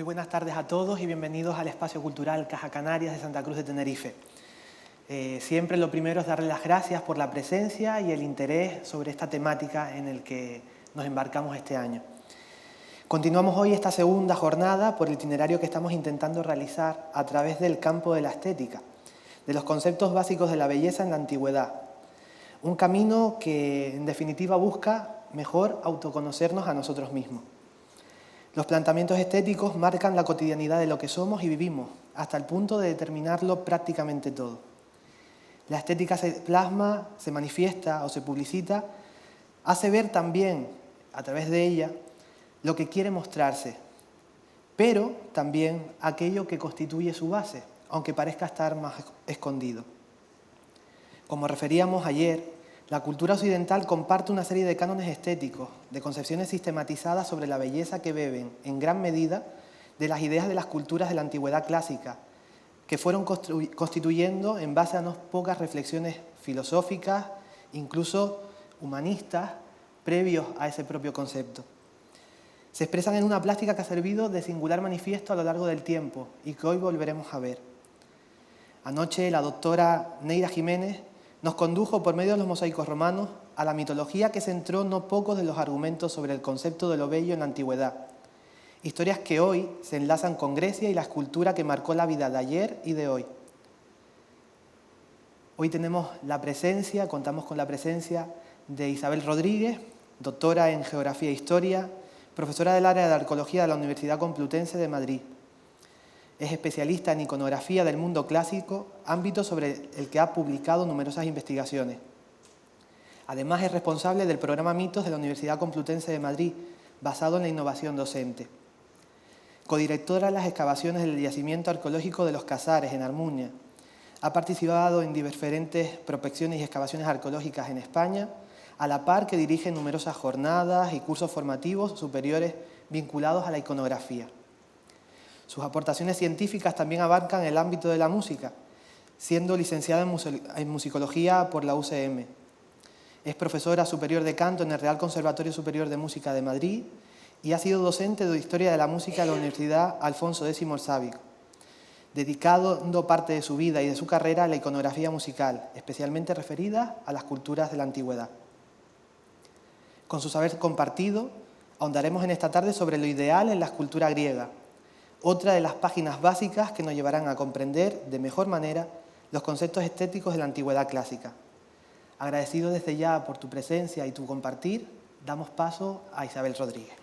Muy buenas tardes a todos y bienvenidos al Espacio Cultural Caja Canarias de Santa Cruz de Tenerife. Siempre lo primero es darle las gracias por la presencia y el interés sobre esta temática en el que nos embarcamos este año. Continuamos hoy esta segunda jornada por el itinerario que estamos intentando realizar a través del campo de la estética, de los conceptos básicos de la belleza en la antigüedad. Un camino que, en definitiva, busca mejor autoconocernos a nosotros mismos. Los planteamientos estéticos marcan la cotidianidad de lo que somos y vivimos, hasta el punto de determinarlo prácticamente todo. La estética se plasma, se manifiesta o se publicita, hace ver también, a través de ella, lo que quiere mostrarse, pero también aquello que constituye su base, aunque parezca estar más escondido. Como referíamos ayer, la cultura occidental comparte una serie de cánones estéticos, de concepciones sistematizadas sobre la belleza que beben, en gran medida, de las ideas de las culturas de la antigüedad clásica, que fueron constituyendo en base a unas pocas reflexiones filosóficas, incluso humanistas, previos a ese propio concepto. Se expresan en una plástica que ha servido de singular manifiesto a lo largo del tiempo y que hoy volveremos a ver. Anoche la doctora Neira Jiménez nos condujo por medio de los mosaicos romanos a la mitología que centró no pocos de los argumentos sobre el concepto de lo bello en la antigüedad. Historias que hoy se enlazan con Grecia y la escultura que marcó la vida de ayer y de hoy. Hoy contamos con la presencia de Isabel Rodríguez, doctora en Geografía e Historia, profesora del área de Arqueología de la Universidad Complutense de Madrid. Es especialista en iconografía del mundo clásico, ámbito sobre el que ha publicado numerosas investigaciones. Además, es responsable del programa Mitos de la Universidad Complutense de Madrid, basado en la innovación docente. Codirectora de las excavaciones del yacimiento arqueológico de Los Casares, en Armuña. Ha participado en diferentes prospecciones y excavaciones arqueológicas en España, a la par que dirige numerosas jornadas y cursos formativos superiores vinculados a la iconografía. Sus aportaciones científicas también abarcan el ámbito de la música, siendo licenciada en musicología por la UCM. Es profesora superior de canto en el Real Conservatorio Superior de Música de Madrid y ha sido docente de Historia de la Música en la Universidad Alfonso X el Sabio, dedicando parte de su vida y de su carrera a la iconografía musical, especialmente referida a las culturas de la antigüedad. Con su saber compartido, ahondaremos en esta tarde sobre lo ideal en la escultura griega, otra de las páginas básicas que nos llevarán a comprender de mejor manera los conceptos estéticos de la antigüedad clásica. Agradecido desde ya por tu presencia y tu compartir, damos paso a Isabel Rodríguez.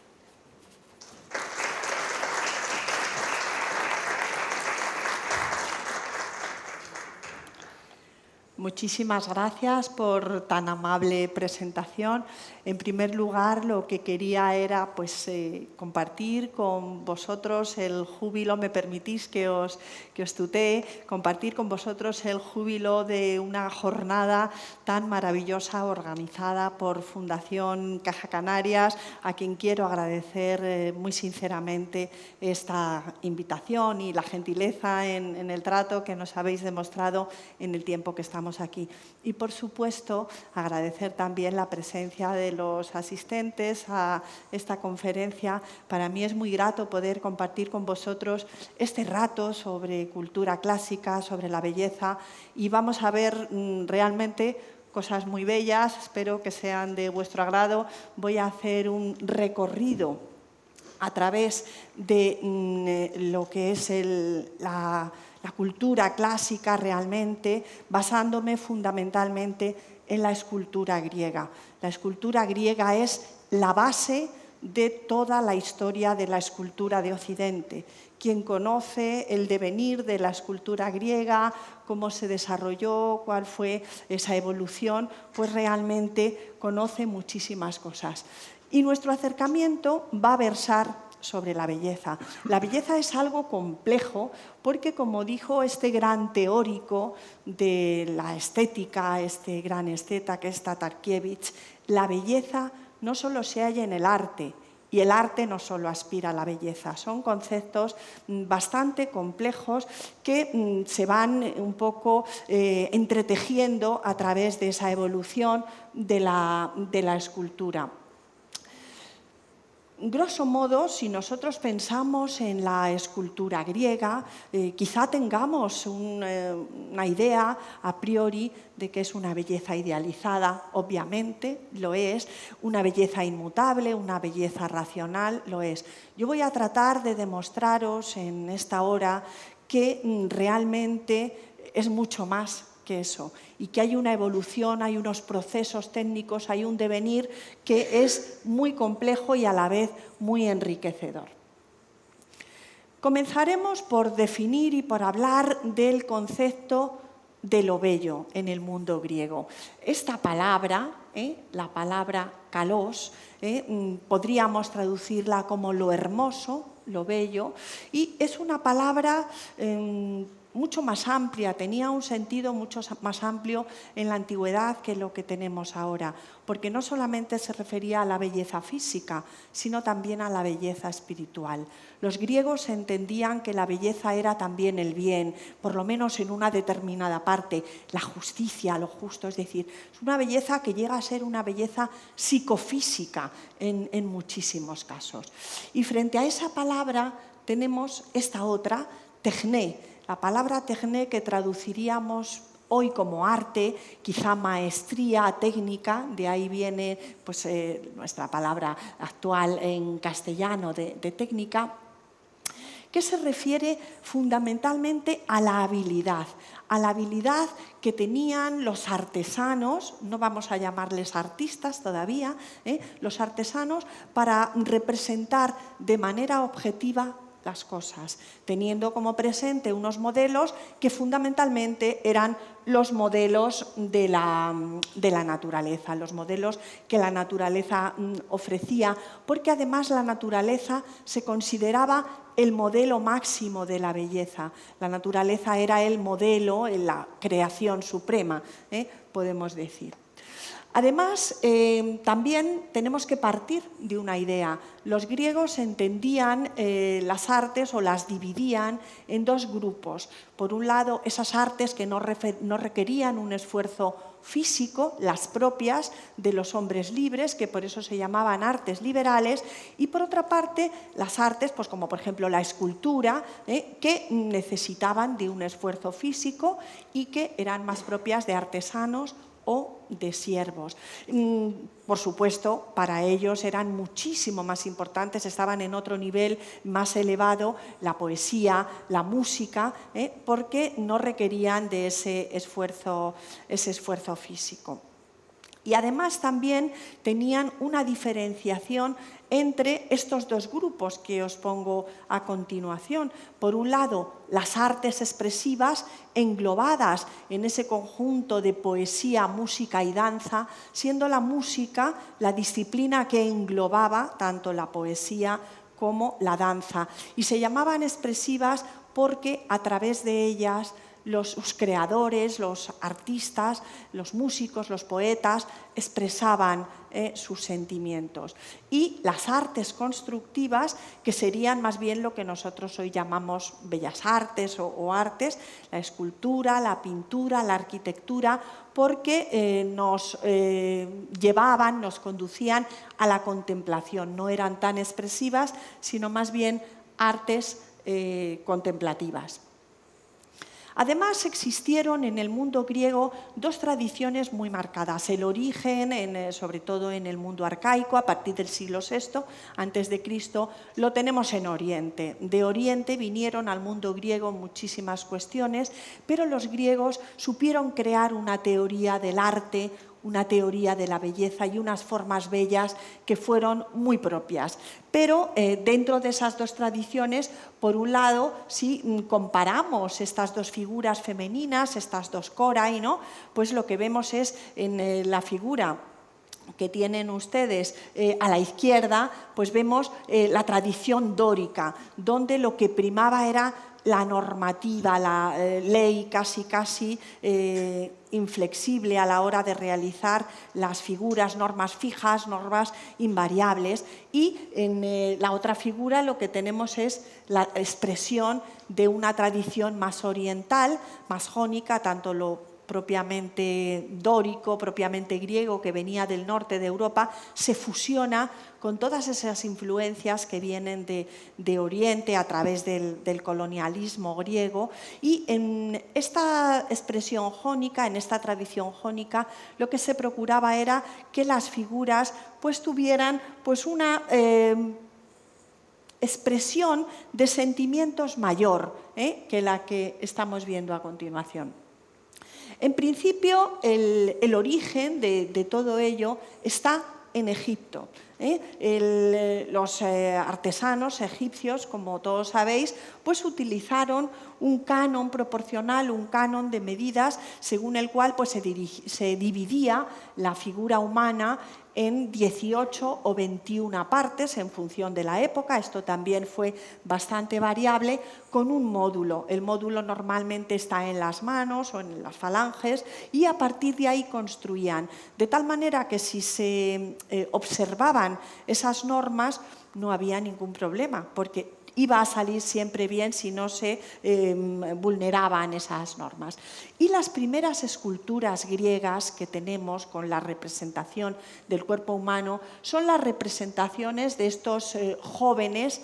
Muchísimas gracias por tan amable presentación. En primer lugar, lo que quería era compartir con vosotros el júbilo, me permitís que os tutee, compartir con vosotros el júbilo de una jornada tan maravillosa organizada por Fundación Caja Canarias, a quien quiero agradecer muy sinceramente esta invitación y la gentileza en el trato que nos habéis demostrado en el tiempo que estamos aquí. Y, por supuesto, agradecer también la presencia de los asistentes a esta conferencia. Para mí es muy grato poder compartir con vosotros este rato sobre cultura clásica, sobre la belleza, y vamos a ver realmente cosas muy bellas, espero que sean de vuestro agrado. Voy a hacer un recorrido a través de lo que es la cultura clásica realmente, basándome fundamentalmente en la escultura griega. La escultura griega es la base de toda la historia de la escultura de Occidente. Quien conoce el devenir de la escultura griega, cómo se desarrolló, cuál fue esa evolución, pues realmente conoce muchísimas cosas. Y nuestro acercamiento va a versar sobre la belleza. La belleza es algo complejo porque, como dijo este gran teórico de la estética, este gran esteta que es Tatarkiewicz, la belleza no solo se halla en el arte, y el arte no solo aspira a la belleza. Son conceptos bastante complejos que se van un poco entretejiendo a través de esa evolución de la escultura. Grosso modo, si nosotros pensamos en la escultura griega, quizá tengamos una idea a priori de que es una belleza idealizada, obviamente lo es, una belleza inmutable, una belleza racional, lo es. Yo voy a tratar de demostraros en esta hora que realmente es mucho más que eso, y que hay una evolución, hay unos procesos técnicos, hay un devenir que es muy complejo y a la vez muy enriquecedor. Comenzaremos por definir y por hablar del concepto de lo bello en el mundo griego. Esta palabra, la palabra kalos, podríamos traducirla como lo hermoso, lo bello, y es una palabra mucho más amplia, tenía un sentido mucho más amplio en la antigüedad que lo que tenemos ahora, porque no solamente se refería a la belleza física, sino también a la belleza espiritual. Los griegos entendían que la belleza era también el bien, por lo menos en una determinada parte, la justicia, lo justo, es decir, es una belleza que llega a ser una belleza psicofísica en muchísimos casos. Y frente a esa palabra tenemos esta otra, techné. La palabra techné, que traduciríamos hoy como arte, quizá maestría técnica, de ahí viene pues, nuestra palabra actual en castellano de técnica, que se refiere fundamentalmente a la habilidad que tenían los artesanos, no vamos a llamarles artistas todavía, los artesanos, para representar de manera objetiva las cosas, teniendo como presente unos modelos que fundamentalmente eran los modelos de la naturaleza, los modelos que la naturaleza ofrecía, porque además la naturaleza se consideraba el modelo máximo de la belleza. La naturaleza era el modelo, la creación suprema, podemos decir. Además, también tenemos que partir de una idea. Los griegos entendían las artes o las dividían en dos grupos. Por un lado, esas artes que no requerían un esfuerzo físico, las propias de los hombres libres, que por eso se llamaban artes liberales, y por otra parte, las artes, pues como por ejemplo la escultura, que necesitaban de un esfuerzo físico y que eran más propias de artesanos o de siervos. Por supuesto, para ellos eran muchísimo más importantes, estaban en otro nivel más elevado, la poesía, la música, porque no requerían de ese esfuerzo físico. Y además también tenían una diferenciación entre estos dos grupos que os pongo a continuación. Por un lado, las artes expresivas englobadas en ese conjunto de poesía, música y danza, siendo la música la disciplina que englobaba tanto la poesía como la danza. Y se llamaban expresivas porque a través de ellas los creadores, los artistas, los músicos, los poetas expresaban sus sentimientos. Y las artes constructivas, que serían más bien lo que nosotros hoy llamamos bellas artes o artes, la escultura, la pintura, la arquitectura, porque nos llevaban, nos conducían a la contemplación. No eran tan expresivas, sino más bien artes contemplativas. Además, existieron en el mundo griego dos tradiciones muy marcadas. El origen, sobre todo en el mundo arcaico, a partir del siglo VI a.C., lo tenemos en Oriente. De Oriente vinieron al mundo griego muchísimas cuestiones, pero los griegos supieron crear una teoría del arte, una teoría de la belleza y unas formas bellas que fueron muy propias. Pero dentro de esas dos tradiciones, por un lado, si comparamos estas dos figuras femeninas, estas dos korai, ¿no? Pues lo que vemos es en la figura que tienen ustedes a la izquierda, pues vemos la tradición dórica, donde lo que primaba era la normativa, la ley casi inflexible a la hora de realizar las figuras, normas fijas, normas invariables. Y en la otra figura lo que tenemos es la expresión de una tradición más oriental, más jónica, tanto lo propiamente dórico, propiamente griego, que venía del norte de Europa, se fusiona con todas esas influencias que vienen de Oriente a través del colonialismo griego, y en esta expresión jónica, en esta tradición jónica, lo que se procuraba era que las figuras pues tuvieran pues una expresión de sentimientos mayor que la que estamos viendo a continuación. En principio, el origen de todo ello está en Egipto. Los artesanos egipcios, como todos sabéis, pues utilizaron un canon proporcional, un canon de medidas, según el cual pues, se dividía la figura humana en 18 o 21 partes en función de la época. Esto también fue bastante variable, con un módulo. El módulo normalmente está en las manos o en las falanges, y a partir de ahí construían. De tal manera que si se observaban esas normas, no había ningún problema, porque iba a salir siempre bien si no se vulneraban esas normas. Y las primeras esculturas griegas que tenemos con la representación del cuerpo humano son las representaciones de estos jóvenes,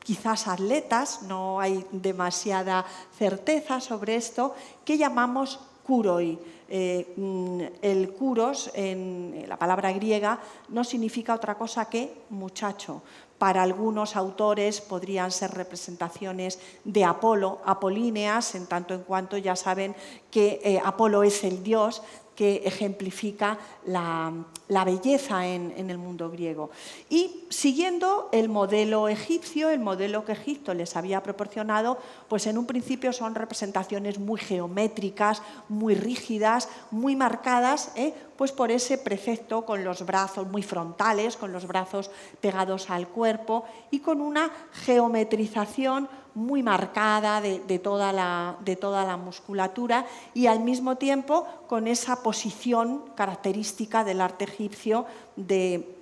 quizás atletas, no hay demasiada certeza sobre esto, que llamamos kuroi. El kuros, en la palabra griega, no significa otra cosa que muchacho. Para algunos autores podrían ser representaciones de Apolo, apolíneas, en tanto en cuanto ya saben que Apolo es el dios que ejemplifica la belleza en el mundo griego. Y siguiendo el modelo egipcio, el modelo que Egipto les había proporcionado, pues en un principio son representaciones muy geométricas, muy rígidas, muy marcadas, pues por ese precepto, con los brazos muy frontales, con los brazos pegados al cuerpo y con una geometrización muy marcada de toda la musculatura, y al mismo tiempo con esa posición característica del arte egipcio de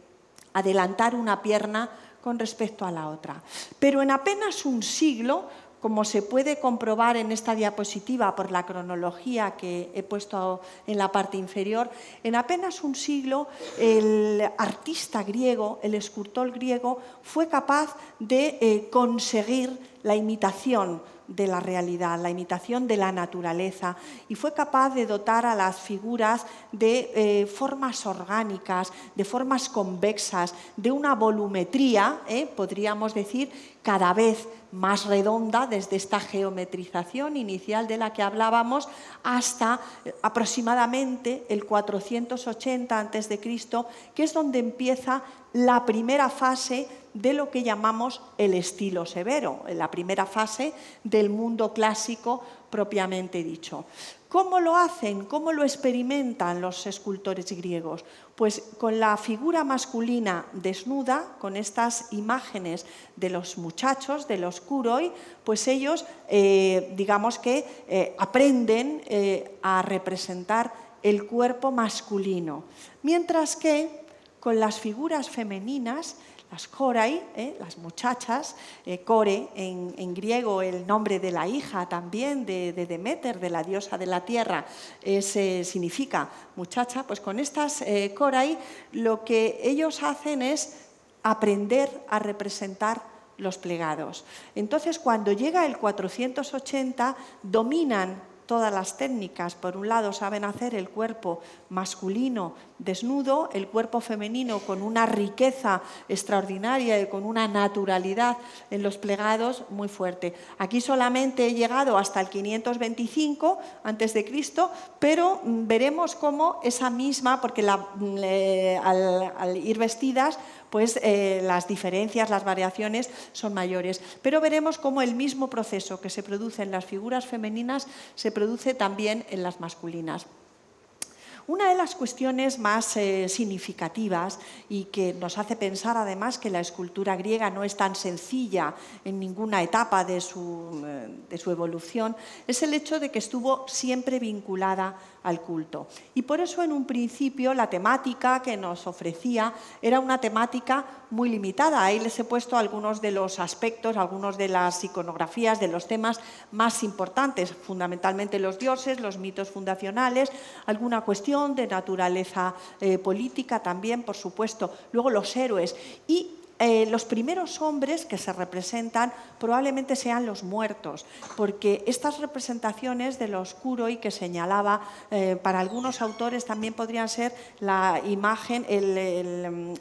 adelantar una pierna con respecto a la otra. Pero en apenas un siglo, como se puede comprobar en esta diapositiva por la cronología que he puesto en la parte inferior, en apenas un siglo el artista griego, el escultor griego, fue capaz de conseguir la imitación de la realidad, la imitación de la naturaleza, y fue capaz de dotar a las figuras de formas orgánicas, de formas convexas, de una volumetría, podríamos decir, cada vez más redonda, desde esta geometrización inicial de la que hablábamos hasta aproximadamente el 480 a.C., que es donde empieza la primera fase de lo que llamamos el estilo severo, la primera fase del mundo clásico propiamente dicho. ¿Cómo lo hacen? ¿Cómo lo experimentan los escultores griegos? Pues con la figura masculina desnuda, con estas imágenes de los muchachos, de los kuroi, pues ellos, digamos que aprenden a representar el cuerpo masculino. Mientras que con las figuras femeninas, las korai, las muchachas, kore en griego, el nombre de la hija también de Deméter, de la diosa de la tierra, significa muchacha, pues con estas korai lo que ellos hacen es aprender a representar los plegados. Entonces, cuando llega el 480, dominan todas las técnicas. Por un lado, saben hacer el cuerpo masculino desnudo, el cuerpo femenino con una riqueza extraordinaria y con una naturalidad en los plegados muy fuerte. Aquí solamente he llegado hasta el 525 a.C., pero veremos cómo esa misma, porque al ir vestidas, pues las diferencias, las variaciones son mayores. Pero veremos cómo el mismo proceso que se produce en las figuras femeninas se produce también en las masculinas. Una de las cuestiones más significativas y que nos hace pensar además que la escultura griega no es tan sencilla en ninguna etapa de su evolución es el hecho de que estuvo siempre vinculada al culto. Y por eso en un principio la temática que nos ofrecía era una temática muy limitada. Ahí les he puesto algunos de los aspectos, algunos de las iconografías, de los temas más importantes, fundamentalmente los dioses, los mitos fundacionales, alguna cuestión de naturaleza política también, por supuesto, luego los héroes y los primeros hombres que se representan probablemente sean los muertos, porque estas representaciones de lo oscuro y que señalaba para algunos autores también podrían ser la imagen,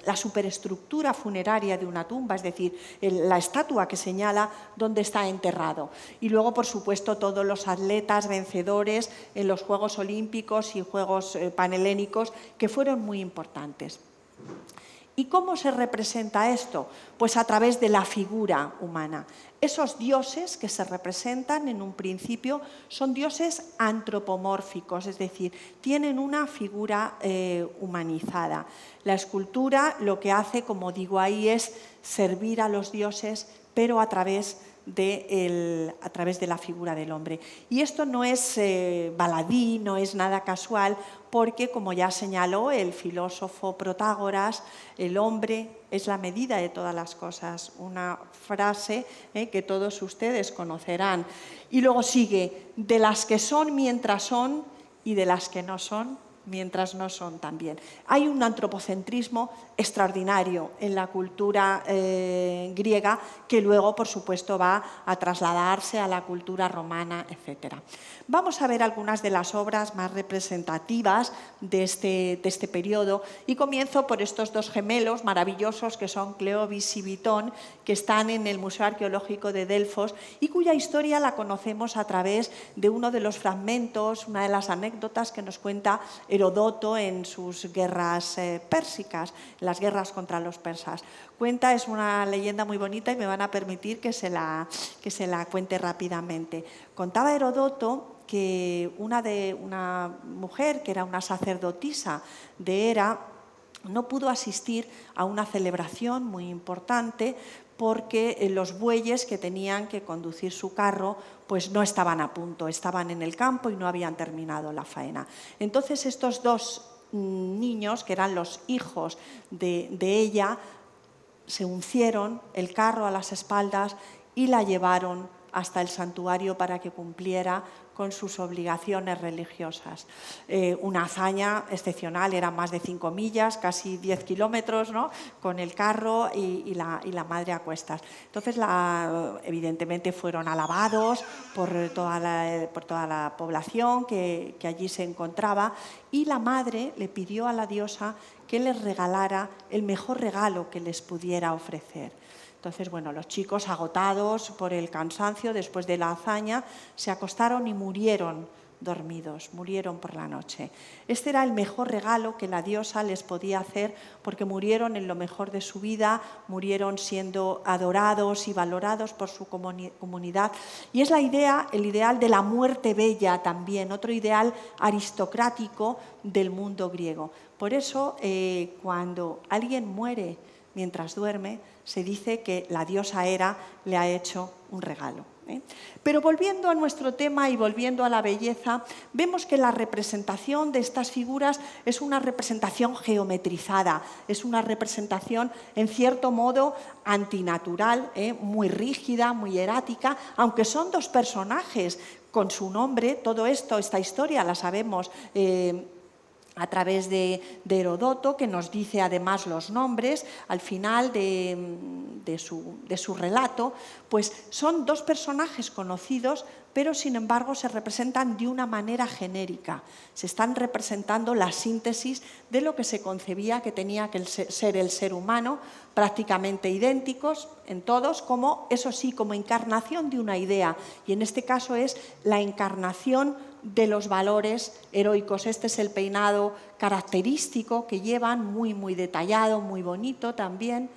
la superestructura funeraria de una tumba, es decir, la estatua que señala dónde está enterrado. Y luego, por supuesto, todos los atletas vencedores en los Juegos Olímpicos y Juegos Panhelénicos que fueron muy importantes. ¿Y cómo se representa esto? Pues a través de la figura humana. Esos dioses que se representan en un principio son dioses antropomórficos, es decir, tienen una figura humanizada. La escultura lo que hace, como digo ahí, es servir a los dioses, pero a través de la figura del hombre. Y esto no es baladí, no es nada casual, porque, como ya señaló el filósofo Protágoras, el hombre es la medida de todas las cosas, una frase que todos ustedes conocerán. Y luego sigue, de las que son mientras son y de las que no son mientras no son también. Hay un antropocentrismo extraordinario en la cultura griega que luego, por supuesto, va a trasladarse a la cultura romana, etc. Vamos a ver algunas de las obras más representativas de este periodo y comienzo por estos dos gemelos maravillosos que son Cleobis y Bitón, que están en el Museo Arqueológico de Delfos y cuya historia la conocemos a través de uno de los fragmentos, una de las anécdotas que nos cuenta Herodoto en sus guerras pérsicas, las guerras contra los persas. Cuenta, es una leyenda muy bonita y me van a permitir que se la cuente rápidamente. Contaba Herodoto que una mujer que era una sacerdotisa de Hera no pudo asistir a una celebración muy importante porque los bueyes que tenían que conducir su carro pues no estaban a punto, estaban en el campo y no habían terminado la faena. Entonces estos dos niños, que eran los hijos de ella, se uncieron el carro a las espaldas y la llevaron hasta el santuario para que cumpliera con sus obligaciones religiosas. Una hazaña excepcional, eran más de 5 millas, casi 10 kilómetros, ¿no?, con el carro y la madre a cuestas. Entonces, evidentemente, fueron alabados por toda la población que allí se encontraba y la madre le pidió a la diosa que les regalara el mejor regalo que les pudiera ofrecer. Entonces, bueno, los chicos, agotados por el cansancio después de la hazaña, se acostaron y murieron dormidos, murieron por la noche. Este era el mejor regalo que la diosa les podía hacer porque murieron en lo mejor de su vida, murieron siendo adorados y valorados por su comunidad. Y es el ideal de la muerte bella también, otro ideal aristocrático del mundo griego. Por eso, cuando alguien muere mientras duerme, se dice que la diosa Hera le ha hecho un regalo. Pero volviendo a nuestro tema y volviendo a la belleza, vemos que la representación de estas figuras es una representación geometrizada, es una representación en cierto modo antinatural, muy rígida, muy hierática, aunque son dos personajes con su nombre. Todo esto, esta historia la sabemos a través de Herodoto, que nos dice además los nombres al final de su relato, pues son dos personajes conocidos, pero sin embargo se representan de una manera genérica. Se están representando la síntesis de lo que se concebía que tenía que ser el ser humano, prácticamente idénticos en todos, como, eso sí, como encarnación de una idea. Y en este caso es la encarnación de los valores heroicos. Este es el peinado característico que llevan, muy, muy detallado, muy bonito también,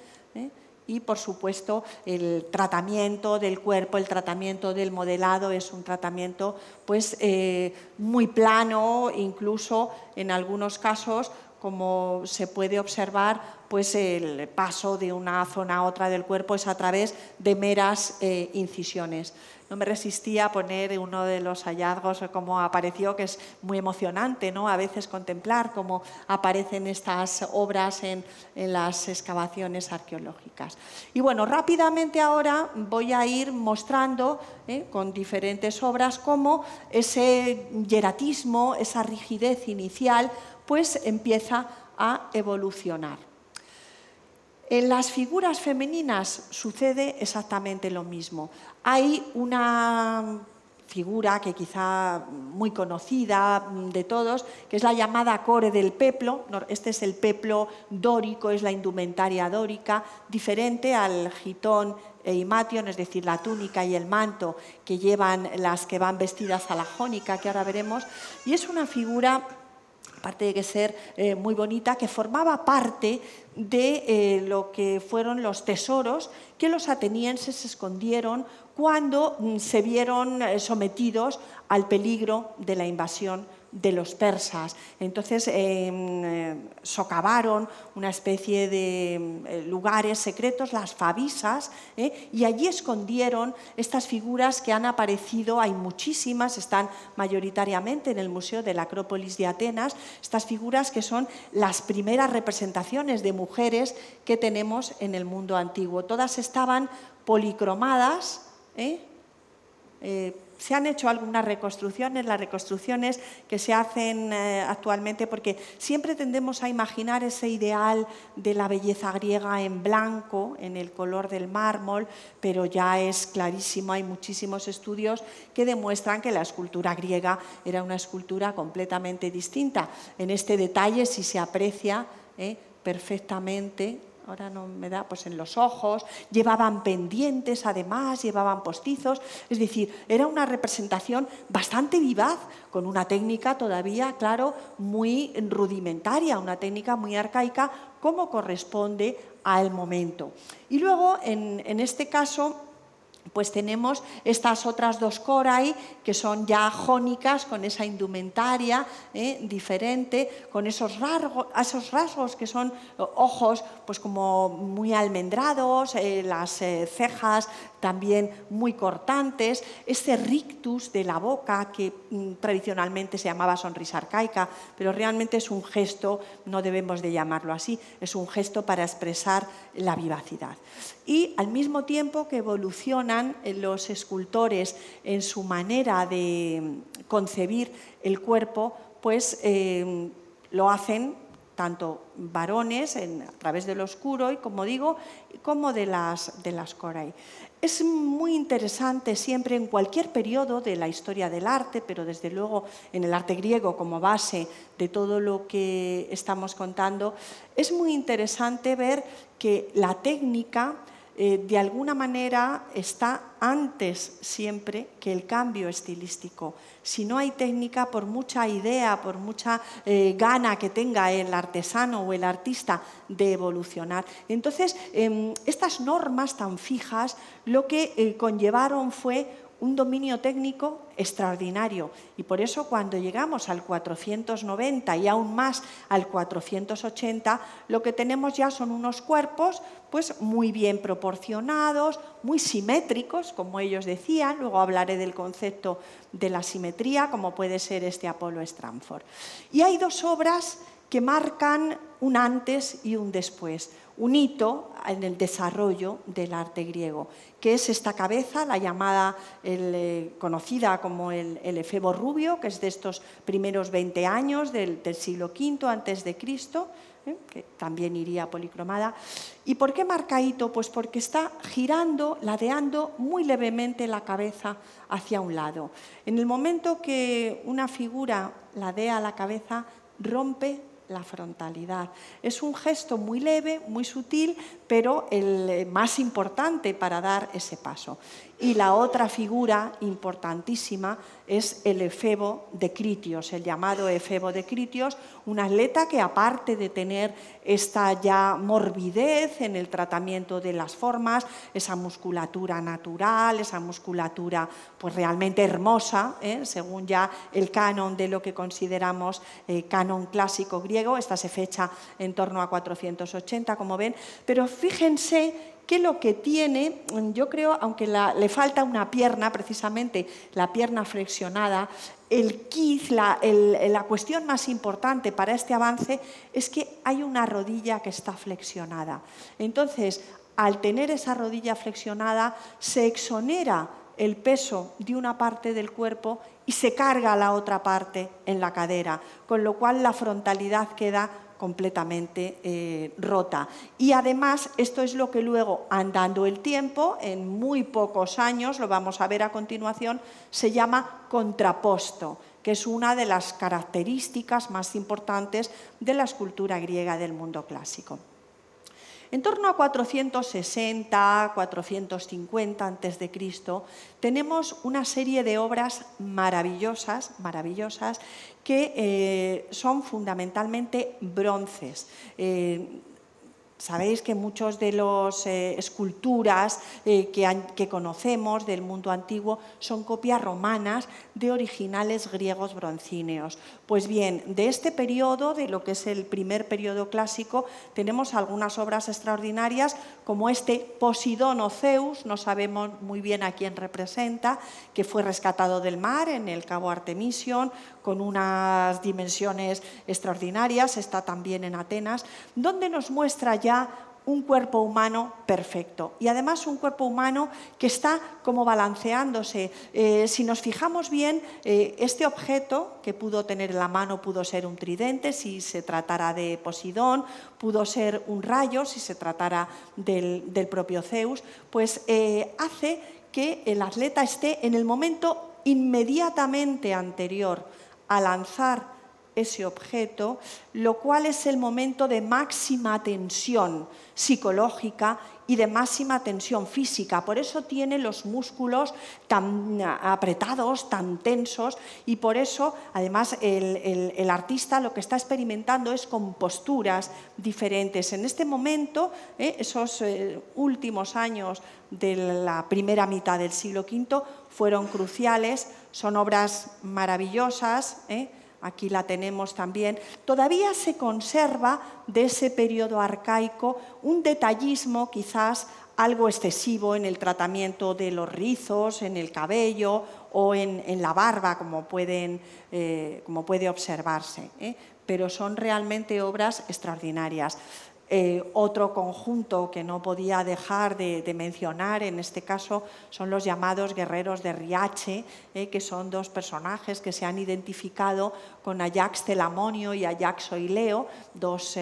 y, por supuesto, el tratamiento del cuerpo, el tratamiento del modelado es un tratamiento pues, muy plano, incluso en algunos casos, como se puede observar, pues el paso de una zona a otra del cuerpo es a través de meras incisiones. No me resistía a poner uno de los hallazgos como apareció, que es muy emocionante, ¿no? A veces contemplar cómo aparecen estas obras en las excavaciones arqueológicas. Y bueno, rápidamente ahora voy a ir mostrando con diferentes obras cómo ese hieratismo, esa rigidez inicial, pues empieza a evolucionar. En las figuras femeninas sucede exactamente lo mismo. Hay una figura que quizá muy conocida de todos, que es la llamada core del peplo. Este es el peplo dórico, es la indumentaria dórica, diferente al gitón e imation, es decir, la túnica y el manto que llevan las que van vestidas a la jónica, que ahora veremos, y es una figura, aparte de que ser muy bonita, que formaba parte de lo que fueron los tesoros que los atenienses escondieron cuando se vieron sometidos al peligro de la invasión de los persas. Entonces socavaron una especie de lugares secretos, las fabisas, y allí escondieron estas figuras que han aparecido, hay muchísimas, están mayoritariamente en el Museo de la Acrópolis de Atenas, estas figuras que son las primeras representaciones de mujeres que tenemos en el mundo antiguo. Todas estaban policromadas, se han hecho algunas reconstrucciones, las reconstrucciones que se hacen actualmente, porque siempre tendemos a imaginar ese ideal de la belleza griega en blanco, en el color del mármol, pero ya es clarísimo, hay muchísimos estudios que demuestran que la escultura griega era una escultura completamente distinta. En este detalle sí se aprecia perfectamente. Ahora no me da, pues en los ojos, llevaban pendientes además, llevaban postizos, es decir, era una representación bastante vivaz, con una técnica todavía, claro, muy rudimentaria, una técnica muy arcaica, como corresponde al momento. Y luego, en este caso, pues tenemos estas otras dos corae que son ya jónicas, con esa indumentaria diferente, con esos rasgos que son ojos pues como muy almendrados, las cejas también muy cortantes, ese rictus de la boca que tradicionalmente se llamaba sonrisa arcaica, pero realmente es un gesto, no debemos de llamarlo así, es un gesto para expresar la vivacidad. Y al mismo tiempo que evolucionan los escultores en su manera de concebir el cuerpo, pues lo hacen tanto varones a través del oscuro, y como digo, como de las corae. Es muy interesante siempre en cualquier periodo de la historia del arte, pero desde luego en el arte griego como base de todo lo que estamos contando, es muy interesante ver que la técnica de alguna manera está antes siempre que el cambio estilístico. Si no hay técnica, por mucha idea, por mucha gana que tenga el artesano o el artista de evolucionar. Entonces, estas normas tan fijas lo que conllevaron fue un dominio técnico extraordinario, y por eso cuando llegamos al 490 y aún más al 480, lo que tenemos ya son unos cuerpos pues muy bien proporcionados, muy simétricos, como ellos decían. Luego hablaré del concepto de la simetría, como puede ser este Apolo Stratford. Y hay dos obras que marcan un antes y un después, un hito en el desarrollo del arte griego, que es esta cabeza, la llamada, conocida como el efebo rubio, que es de estos primeros 20 años del siglo V antes de Cristo, que también iría policromada. ¿Y por qué marca hito? Pues porque está girando, ladeando muy levemente la cabeza hacia un lado. En el momento que una figura ladea la cabeza, rompe la frontalidad. Es un gesto muy leve, muy sutil, pero el más importante para dar ese paso. Y la otra figura importantísima es el efebo de Critios, el llamado efebo de Critios, un atleta que, aparte de tener esta ya morbidez en el tratamiento de las formas, esa musculatura natural, esa musculatura pues realmente hermosa, según ya el canon de lo que consideramos canon clásico griego, esta se fecha en torno a 480, como ven, pero fíjense que lo que tiene, yo creo, aunque le falta una pierna, precisamente la pierna flexionada, el quiz, la cuestión más importante para este avance es que hay una rodilla que está flexionada. Entonces, al tener esa rodilla flexionada, se exonera el peso de una parte del cuerpo y se carga la otra parte en la cadera, con lo cual la frontalidad queda completamente rota. Y además, esto es lo que luego, andando el tiempo, en muy pocos años, lo vamos a ver a continuación, se llama contraposto, que es una de las características más importantes de la escultura griega del mundo clásico. En torno a 460, 450 a.C., tenemos una serie de obras maravillosas que son fundamentalmente bronces. Sabéis que muchos de las esculturas que conocemos del mundo antiguo son copias romanas de originales griegos broncíneos. Pues bien, de este periodo, de lo que es el primer periodo clásico, tenemos algunas obras extraordinarias como este Posidón o Zeus, no sabemos muy bien a quién representa, que fue rescatado del mar en el cabo Artemision, con unas dimensiones extraordinarias, está también en Atenas, donde nos muestra ya un cuerpo humano perfecto y además un cuerpo humano que está como balanceándose. Si nos fijamos bien, este objeto que pudo tener en la mano pudo ser un tridente si se tratara de Posidón, pudo ser un rayo si se tratara del propio Zeus, pues hace que el atleta esté en el momento inmediatamente anterior a lanzar ese objeto, lo cual es el momento de máxima tensión psicológica y de máxima tensión física. Por eso tiene los músculos tan apretados, tan tensos, y por eso, además, el artista lo que está experimentando es con posturas diferentes. En este momento, esos últimos años de la primera mitad del siglo V fueron cruciales, son obras maravillosas, aquí la tenemos también. Todavía se conserva de ese periodo arcaico un detallismo quizás algo excesivo en el tratamiento de los rizos, en el cabello o en la barba, como puede observarse, pero son realmente obras extraordinarias. Otro conjunto que no podía dejar de mencionar en este caso son los llamados guerreros de Riace, que son dos personajes que se han identificado con Ajax Telamonio y Ajax Oileo, dos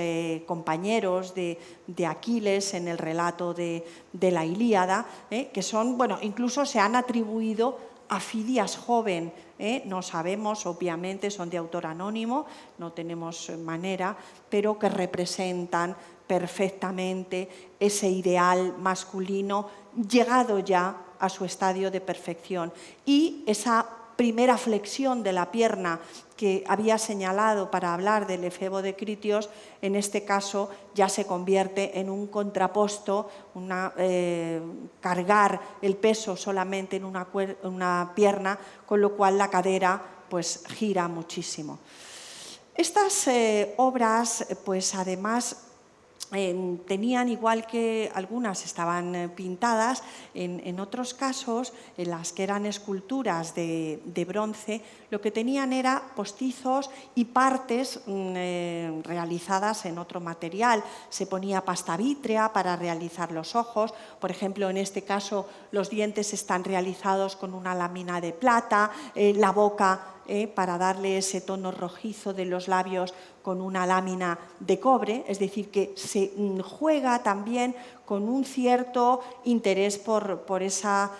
compañeros de Aquiles en el relato de la Ilíada, que son, bueno, incluso se han atribuido a Fidias joven, no sabemos, obviamente son de autor anónimo, no tenemos manera, pero que representan perfectamente ese ideal masculino llegado ya a su estadio de perfección. Y esa primera flexión de la pierna que había señalado para hablar del efebo de Critios, en este caso ya se convierte en un contraposto, cargar el peso solamente en una pierna, con lo cual la cadera pues gira muchísimo. Estas obras, pues además, tenían, igual que algunas estaban pintadas, en otros casos, en las que eran esculturas de bronce, lo que tenían era postizos y partes realizadas en otro material. Se ponía pasta vítrea para realizar los ojos, por ejemplo, en este caso los dientes están realizados con una lámina de plata, la boca para darle ese tono rojizo de los labios con una lámina de cobre, es decir, que se juega también con un cierto interés por esa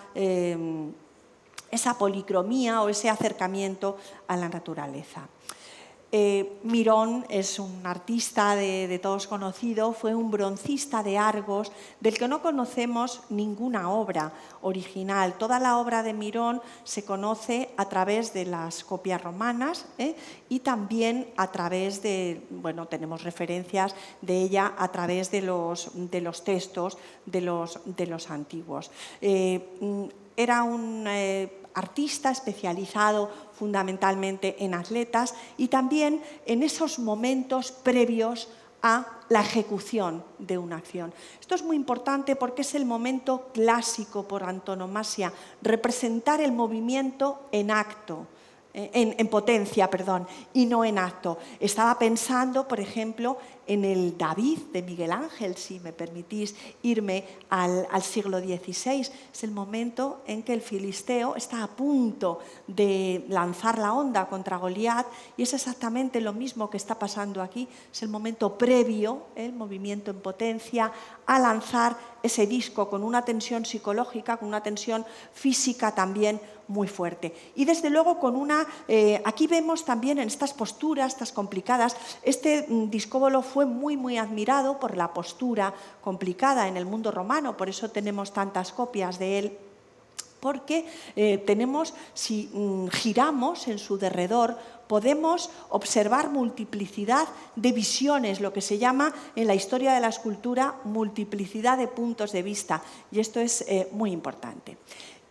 policromía o ese acercamiento a la naturaleza. Mirón es un artista de todos conocido, fue un broncista de Argos del que no conocemos ninguna obra original. Toda la obra de Mirón se conoce a través de las copias romanas y también a través de, bueno, tenemos referencias de ella a través de los textos de los antiguos. Era un artista especializado fundamentalmente en atletas y también en esos momentos previos a la ejecución de una acción. Esto es muy importante porque es el momento clásico por antonomasia, representar el movimiento en acto. En potencia, perdón, y no en acto. Estaba pensando, por ejemplo, en el David de Miguel Ángel, si me permitís irme al siglo XVI. Es el momento en que el filisteo está a punto de lanzar la honda contra Goliat y es exactamente lo mismo que está pasando aquí. Es el momento previo, el movimiento en potencia, a lanzar ese disco con una tensión psicológica, con una tensión física también muy fuerte. Y desde luego con una... aquí vemos también en estas posturas, estas complicadas, este discóbolo fue muy admirado por la postura complicada en el mundo romano, por eso tenemos tantas copias de él, porque tenemos, si giramos en su derredor, podemos observar multiplicidad de visiones, lo que se llama en la historia de la escultura multiplicidad de puntos de vista, y esto es muy importante.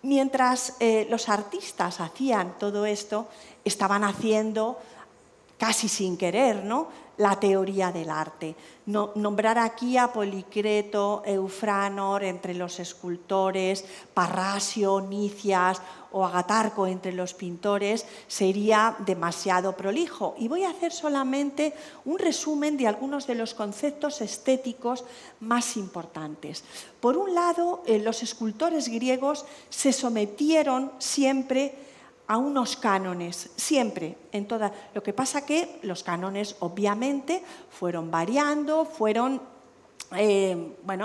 Mientras los artistas hacían todo esto, estaban haciendo, casi sin querer, ¿no?, la teoría del arte. Nombrar aquí a Policreto, Eufranor entre los escultores, Parrasio, Nicias o Agatarco entre los pintores sería demasiado prolijo. Y voy a hacer solamente un resumen de algunos de los conceptos estéticos más importantes. Por un lado, los escultores griegos se sometieron siempre a unos cánones, siempre, en toda. Lo que pasa que los cánones obviamente fueron variando, fueron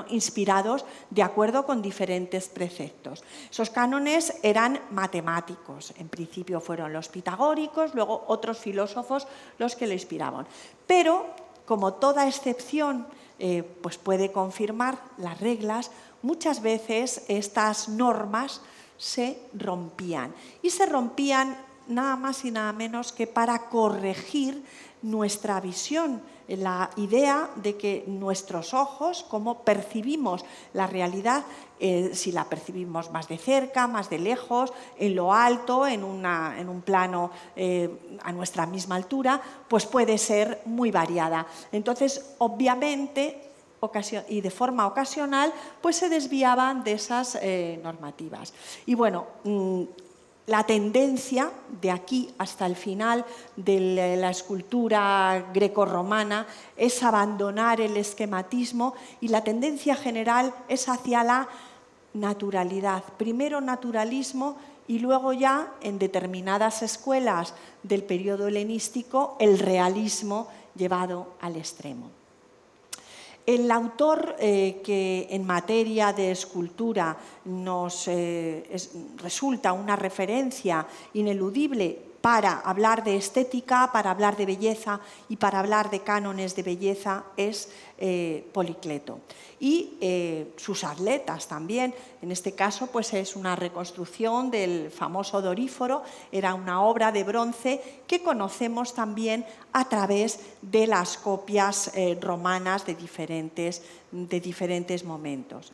inspirados de acuerdo con diferentes preceptos. Esos cánones eran matemáticos, en principio fueron los pitagóricos, luego otros filósofos los que le inspiraban. Pero, como toda excepción pues puede confirmar las reglas, muchas veces estas normas se rompían. Y se rompían nada más y nada menos que para corregir nuestra visión, la idea de que nuestros ojos, cómo percibimos la realidad, si la percibimos más de cerca, más de lejos, en lo alto, en un plano a nuestra misma altura, pues puede ser muy variada. Entonces, obviamente, y de forma ocasional, pues se desviaban de esas normativas. Y bueno, la tendencia de aquí hasta el final de la escultura grecorromana es abandonar el esquematismo y la tendencia general es hacia la naturalidad. Primero naturalismo y luego ya en determinadas escuelas del periodo helenístico el realismo llevado al extremo. El autor que en materia de escultura nos resulta una referencia ineludible para hablar de estética, para hablar de belleza y para hablar de cánones de belleza es Policleto. Y sus atletas también, en este caso pues es una reconstrucción del famoso Doríforo, era una obra de bronce que conocemos también a través de las copias romanas de diferentes momentos.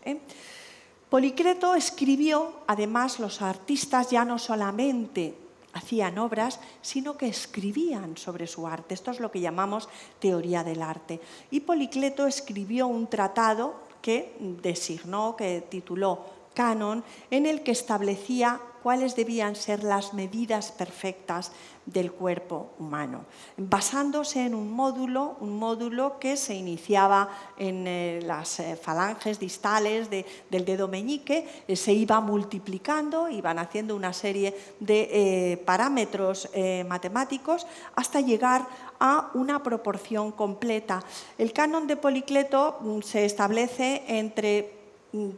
Policleto escribió, además los artistas ya no solamente hacían obras, sino que escribían sobre su arte. Esto es lo que llamamos teoría del arte. Y Policleto escribió un tratado que designó, que tituló Canon, en el que establecía cuáles debían ser las medidas perfectas del cuerpo humano, basándose en un módulo que se iniciaba en las falanges distales del dedo meñique, se iba multiplicando, iban haciendo una serie de parámetros matemáticos hasta llegar a una proporción completa. El canon de Policleto se establece entre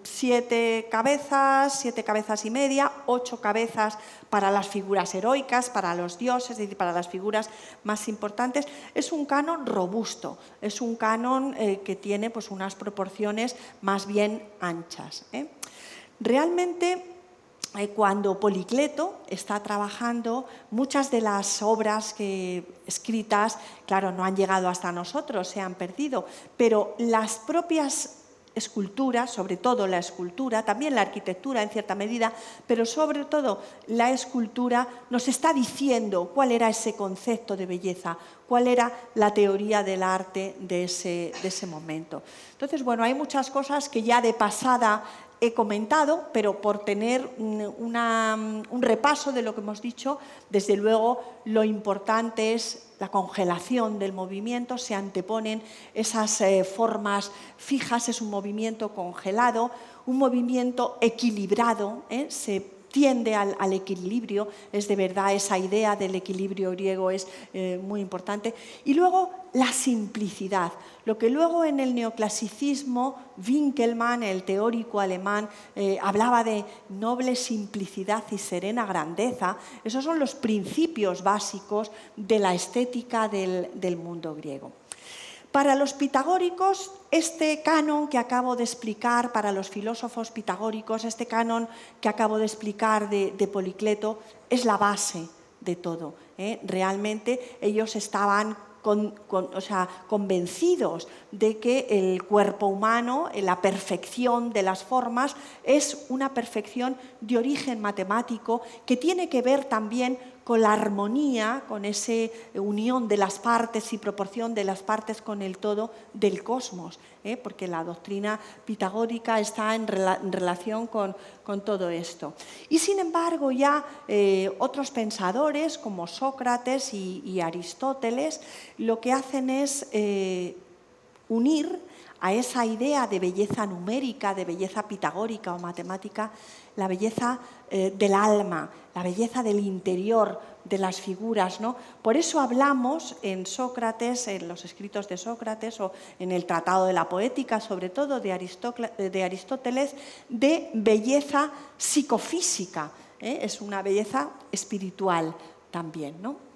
7 cabezas y media, 8 cabezas para las figuras heroicas, para los dioses, es decir, para las figuras más importantes. Es un canon robusto, es un canon que tiene pues, unas proporciones más bien anchas. Realmente, cuando Policleto está trabajando, muchas de las obras escritas, claro, no han llegado hasta nosotros, se han perdido, pero las propias esculturas, sobre todo la escultura, también la arquitectura en cierta medida, pero sobre todo la escultura nos está diciendo cuál era ese concepto de belleza, cuál era la teoría del arte de ese momento. Entonces, bueno, hay muchas cosas que ya de pasada he comentado, pero por tener un repaso de lo que hemos dicho, desde luego lo importante es la congelación del movimiento, se anteponen esas formas fijas, es un movimiento congelado, un movimiento equilibrado, se tiende al equilibrio, es de verdad esa idea del equilibrio griego es muy importante. Y luego la simplicidad, lo que luego en el neoclasicismo Winckelmann, el teórico alemán, hablaba de noble simplicidad y serena grandeza. Esos son los principios básicos de la estética del mundo griego. Para los pitagóricos, este canon que acabo de explicar, para los filósofos pitagóricos, este canon que acabo de explicar de Policleto, es la base de todo. Realmente ellos estaban convencidos de que el cuerpo humano, la perfección de las formas, es una perfección de origen matemático que tiene que ver también con la armonía, con esa unión de las partes y proporción de las partes con el todo del cosmos, porque la doctrina pitagórica está en relación con todo esto. Y sin embargo ya otros pensadores como Sócrates y Aristóteles lo que hacen es unir a esa idea de belleza numérica, de belleza pitagórica o matemática, la belleza del alma, la belleza del interior de las figuras, ¿no? Por eso hablamos en Sócrates, en los escritos de Sócrates o en el Tratado de la Poética, sobre todo de Aristóteles, de belleza psicofísica, es una belleza espiritual también, ¿no?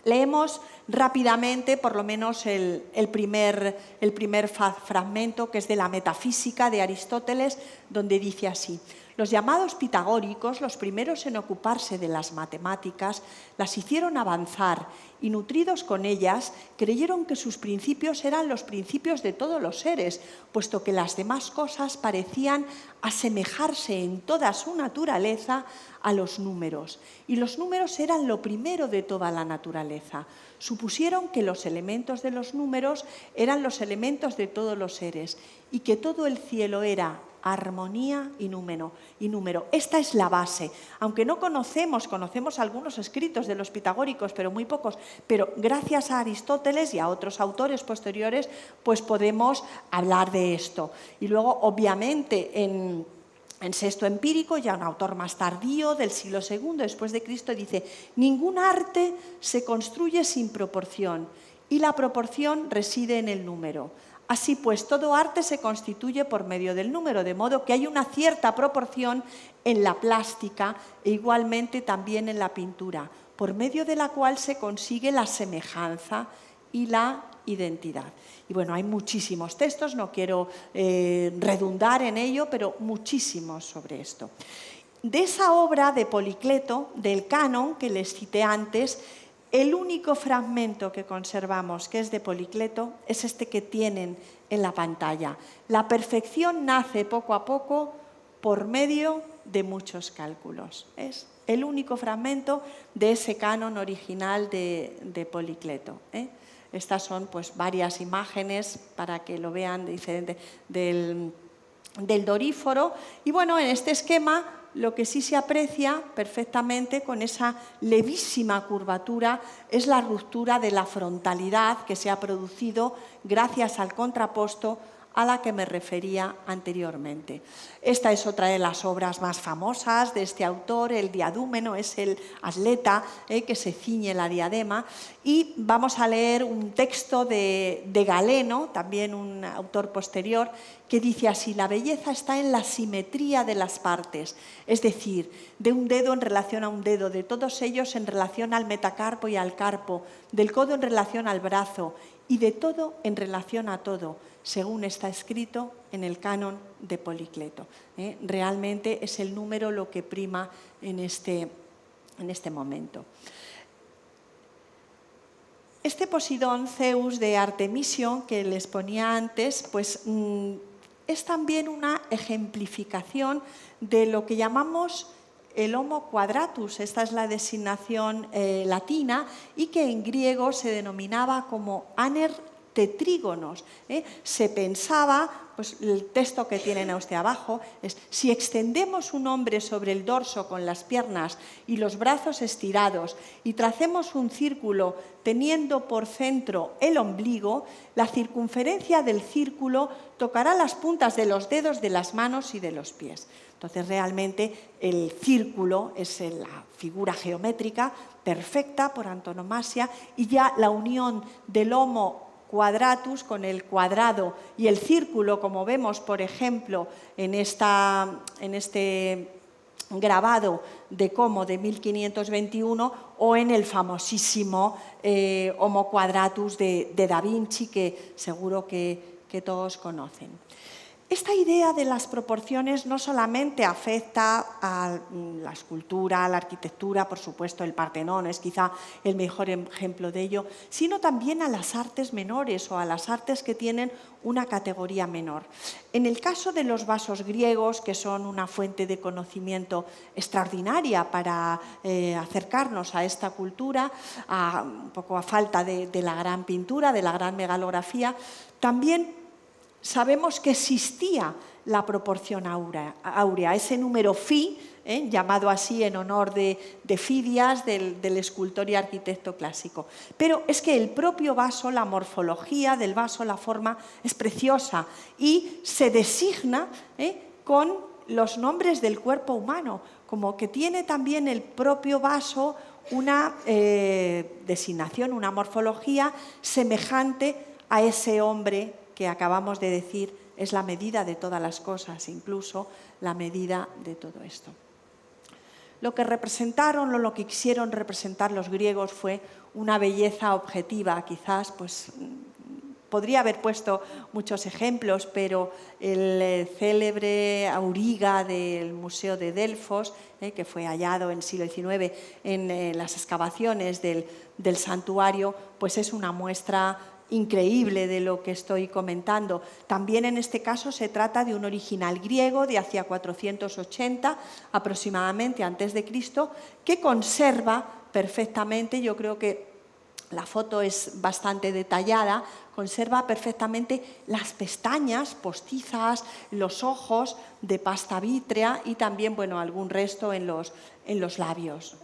Leemos rápidamente, por lo menos, el primer fragmento, que es de la Metafísica de Aristóteles, donde dice así: los llamados pitagóricos, los primeros en ocuparse de las matemáticas, las hicieron avanzar y, nutridos con ellas, creyeron que sus principios eran los principios de todos los seres, puesto que las demás cosas parecían asemejarse en toda su naturaleza a los números. Y los números eran lo primero de toda la naturaleza. Supusieron que los elementos de los números eran los elementos de todos los seres y que todo el cielo era armonía y número. Esta es la base. Aunque no conocemos algunos escritos de los pitagóricos, pero muy pocos, pero gracias a Aristóteles y a otros autores posteriores, pues podemos hablar de esto. Y luego, obviamente, en Sexto Empírico, ya un autor más tardío, del siglo II después de Cristo, dice: ningún arte se construye sin proporción y la proporción reside en el número. Así pues, todo arte se constituye por medio del número, de modo que hay una cierta proporción en la plástica e igualmente también en la pintura, por medio de la cual se consigue la semejanza y la identidad. Y bueno, hay muchísimos textos, no quiero redundar en ello, pero muchísimos sobre esto. De esa obra de Policleto, del canon que les cité antes, el único fragmento que conservamos, que es de Policleto, es este que tienen en la pantalla. La perfección nace poco a poco por medio de muchos cálculos. Es el único fragmento de ese canon original de Policleto. Estas son pues varias imágenes para que lo vean del Doríforo. Y bueno, en este esquema lo que sí se aprecia perfectamente con esa levísima curvatura es la ruptura de la frontalidad que se ha producido gracias al contraposto a la que me refería anteriormente. Esta es otra de las obras más famosas de este autor, el Diadúmeno, es el atleta que se ciñe la diadema, y vamos a leer un texto de Galeno, también un autor posterior, que dice así: la belleza está en la simetría de las partes, es decir, de un dedo en relación a un dedo, de todos ellos en relación al metacarpo y al carpo, del codo en relación al brazo y de todo en relación a todo, según está escrito en el canon de Policleto. Realmente es el número lo que prima en este momento. Este Posidón Zeus de Artemision que les ponía antes, pues es también una ejemplificación de lo que llamamos el Homo quadratus. Esta es la designación latina y que en griego se denominaba como aner tetrígonos. Se pensaba, pues el texto que tienen a usted abajo es: si extendemos un hombre sobre el dorso con las piernas y los brazos estirados y tracemos un círculo teniendo por centro el ombligo, la circunferencia del círculo tocará las puntas de los dedos de las manos y de los pies. Entonces, realmente el círculo es la figura geométrica perfecta por antonomasia, y ya la unión del Homo quadratus con el cuadrado y el círculo, como vemos, por ejemplo, en este grabado de Como de 1521, o en el famosísimo Homo quadratus de Da Vinci, que seguro que todos conocen. Esta idea de las proporciones no solamente afecta a la escultura, a la arquitectura, por supuesto el Partenón es quizá el mejor ejemplo de ello, sino también a las artes menores o a las artes que tienen una categoría menor. En el caso de los vasos griegos, que son una fuente de conocimiento extraordinaria para acercarnos a esta cultura, un poco a falta de la gran pintura, de la gran megalografía, también sabemos que existía la proporción áurea, ese número phi, llamado así en honor de Fidias, del escultor y arquitecto clásico. Pero es que el propio vaso, la morfología del vaso, la forma, es preciosa y se designa con los nombres del cuerpo humano, como que tiene también el propio vaso una designación, una morfología semejante a ese hombre que acabamos de decir es la medida de todas las cosas, incluso la medida de todo esto. Lo que representaron o lo que quisieron representar los griegos fue una belleza objetiva. Quizás pues, podría haber puesto muchos ejemplos, pero el célebre auriga del Museo de Delfos, que fue hallado en el siglo XIX en las excavaciones del santuario, pues es una muestra increíble de lo que estoy comentando. También en este caso se trata de un original griego de hacia 480 aproximadamente antes de Cristo, que conserva perfectamente, yo creo que la foto es bastante detallada, conserva perfectamente las pestañas postizas, los ojos de pasta vítrea y también, bueno, algún resto en los labios.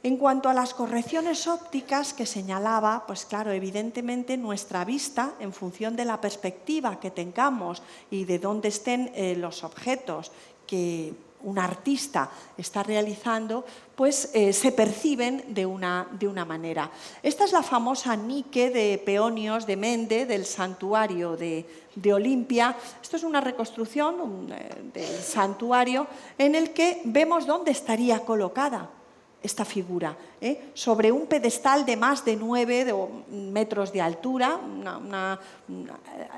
En cuanto a las correcciones ópticas que señalaba, pues claro, evidentemente nuestra vista, en función de la perspectiva que tengamos y de dónde estén los objetos que un artista está realizando, pues se perciben de una manera. Esta es la famosa Nike de Peonios de Mende del santuario de Olimpia. Esto es una reconstrucción del santuario en el que vemos dónde estaría colocada esta figura, sobre un pedestal de más de 9 metros de altura, una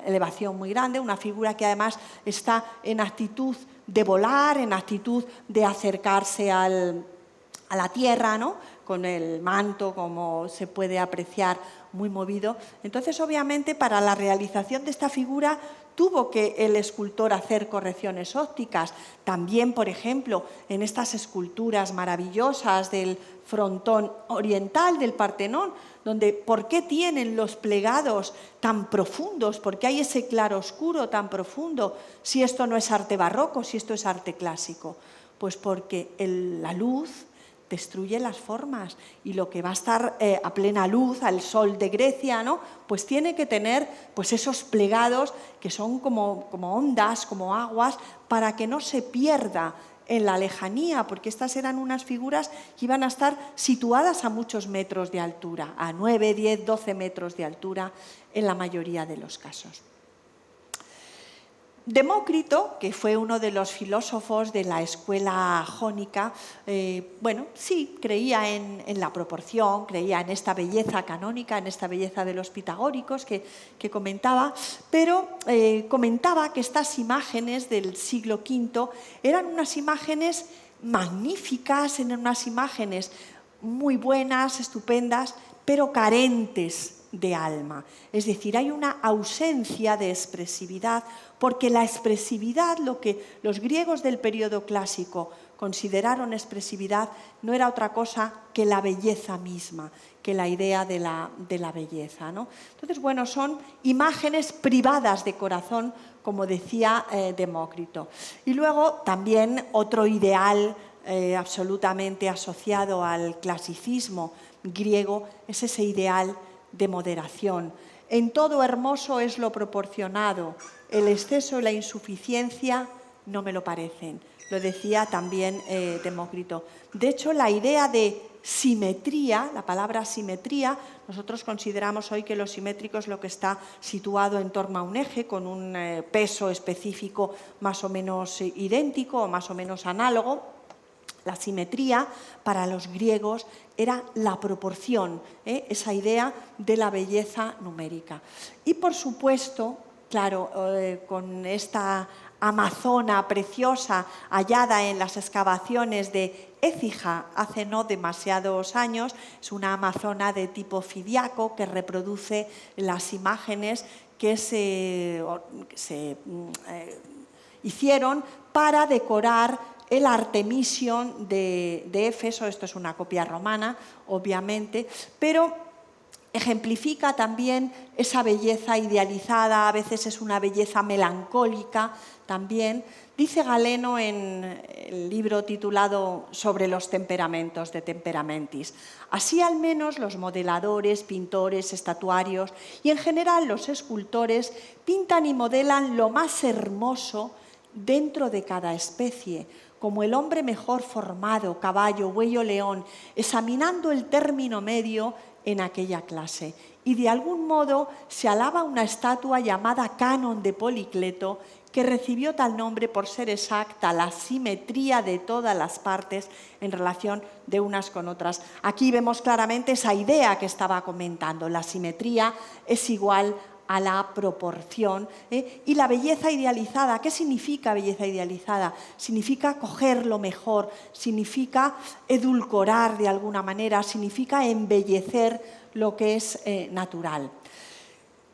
elevación muy grande, una figura que además está en actitud de volar, en actitud de acercarse a la tierra, ¿no? Con el manto, como se puede apreciar, muy movido. Entonces, obviamente, para la realización de esta figura tuvo que el escultor hacer correcciones ópticas. También, por ejemplo, en estas esculturas maravillosas del frontón oriental del Partenón, donde ¿por qué tienen los plegados tan profundos? ¿Por qué hay ese claroscuro tan profundo? Si esto no es arte barroco, si esto es arte clásico. Pues porque la luz destruye las formas y lo que va a estar a plena luz, al sol de Grecia, ¿no? Pues tiene que tener pues esos plegados que son como ondas, como aguas, para que no se pierda en la lejanía, porque estas eran unas figuras que iban a estar situadas a muchos metros de altura, a 9, 10, 12 metros de altura en la mayoría de los casos. Demócrito, que fue uno de los filósofos de la escuela jónica, sí, creía en la proporción, creía en esta belleza canónica, en esta belleza de los pitagóricos que comentaba, pero comentaba que estas imágenes del siglo V eran unas imágenes magníficas, eran unas imágenes muy buenas, estupendas, pero carentes de alma. Es decir, hay una ausencia de expresividad, porque la expresividad, lo que los griegos del periodo clásico consideraron expresividad, no era otra cosa que la belleza misma, que la idea de la belleza, ¿no? Entonces, bueno, son imágenes privadas de corazón, como decía Demócrito. Y luego también otro ideal absolutamente asociado al clasicismo griego es ese ideal de moderación. En todo hermoso es lo proporcionado, el exceso y la insuficiencia no me lo parecen. Lo decía también Demócrito. De hecho, la idea de simetría, la palabra simetría, nosotros consideramos hoy que lo simétrico es lo que está situado en torno a un eje con un peso específico más o menos idéntico o más o menos análogo. La simetría para los griegos era la proporción, esa idea de la belleza numérica. Y por supuesto, claro, con esta amazona preciosa hallada en las excavaciones de Écija hace no demasiados años, es una amazona de tipo fidiaco que reproduce las imágenes que se hicieron para decorar el Artemision de Éfeso. Esto es una copia romana, obviamente, pero ejemplifica también esa belleza idealizada, a veces es una belleza melancólica también. Dice Galeno en el libro titulado Sobre los temperamentos, de Temperamentis: así al menos los modeladores, pintores, estatuarios y en general los escultores pintan y modelan lo más hermoso dentro de cada especie, como el hombre mejor formado, caballo, buey o león, examinando el término medio en aquella clase. Y de algún modo se alaba una estatua llamada Canon de Policleto, que recibió tal nombre por ser exacta la simetría de todas las partes en relación de unas con otras. Aquí vemos claramente esa idea que estaba comentando. La simetría es igual a la proporción, y la belleza idealizada. ¿Qué significa belleza idealizada? Significa coger lo mejor, significa edulcorar de alguna manera, significa embellecer lo que es natural.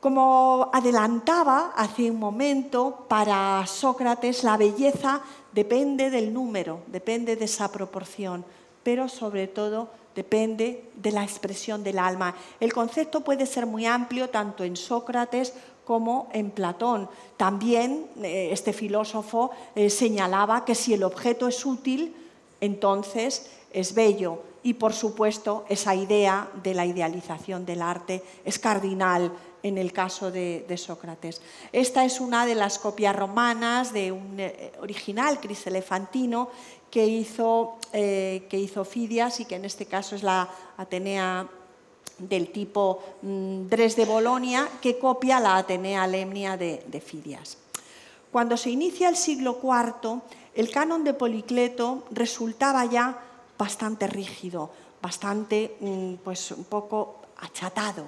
Como adelantaba hace un momento, para Sócrates la belleza depende del número, depende de esa proporción, pero sobre todo depende de la expresión del alma. El concepto puede ser muy amplio tanto en Sócrates como en Platón. También este filósofo señalaba que si el objeto es útil, entonces es bello. Y por supuesto esa idea de la idealización del arte es cardinal en el caso de Sócrates. Esta es una de las copias romanas de un original Criselefantino que hizo Fidias, y que en este caso es la Atenea del tipo Dres de Bolonia, que copia la Atenea Lemnia de Fidias. Cuando se inicia el siglo IV, el canon de Policleto resultaba ya bastante rígido, bastante pues un poco achatado,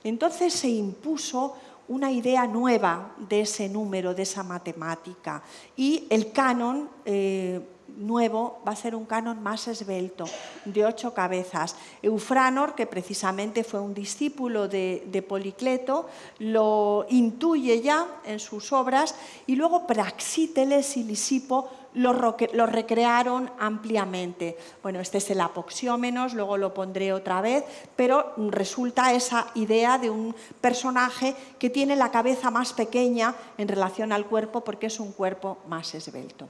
Entonces se impuso una idea nueva de ese número, de esa matemática, y el canon nuevo va a ser un canon más esbelto, de 8 cabezas. Eufranor, que precisamente fue un discípulo de Policleto, lo intuye ya en sus obras, y luego Praxíteles y Lisipo lo recrearon ampliamente. Bueno, este es el Apoxiómenos, luego lo pondré otra vez, pero resulta esa idea de un personaje que tiene la cabeza más pequeña en relación al cuerpo, porque es un cuerpo más esbelto.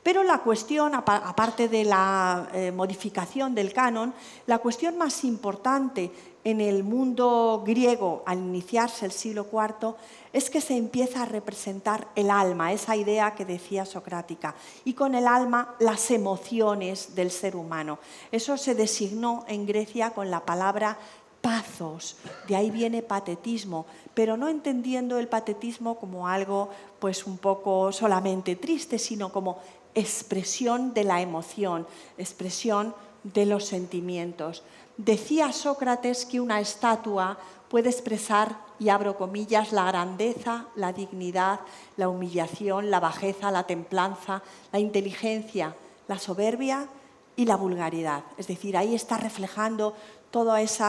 Pero la cuestión, aparte de la modificación del canon, la cuestión más importante en el mundo griego al iniciarse el siglo IV es que se empieza a representar el alma, esa idea que decía socrática, y con el alma las emociones del ser humano. Eso se designó en Grecia con la palabra pathos, de ahí viene patetismo, pero no entendiendo el patetismo como algo pues un poco solamente triste, sino como expresión de la emoción, expresión de los sentimientos. Decía Sócrates que una estatua puede expresar, y abro comillas, la grandeza, la dignidad, la humillación, la bajeza, la templanza, la inteligencia, la soberbia y la vulgaridad. Es decir, ahí está reflejando todo ese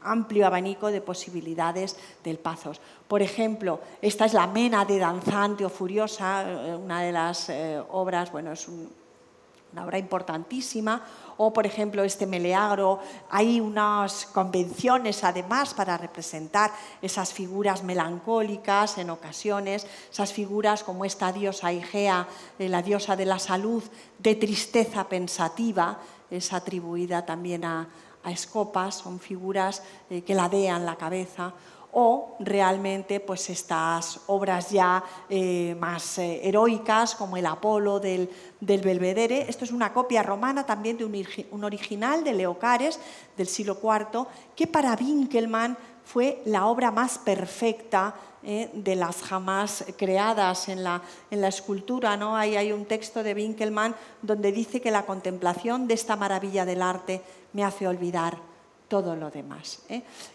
amplio abanico de posibilidades del pathos. Por ejemplo, esta es la Ménade danzante o furiosa, una de las obras, bueno, es una obra importantísima. O, por ejemplo, este Meleagro, hay unas convenciones además para representar esas figuras melancólicas en ocasiones, esas figuras como esta diosa Igea, la diosa de la salud, de tristeza pensativa, es atribuida también a Escopas, son figuras que ladean la cabeza. O realmente pues estas obras ya más heroicas como el Apolo del Belvedere. Esto es una copia romana también de un original de Leocares del siglo IV, que para Winckelmann fue la obra más perfecta de las jamás creadas en la escultura, ¿no? Ahí hay un texto de Winckelmann donde dice que la contemplación de esta maravilla del arte me hace olvidar todo lo demás.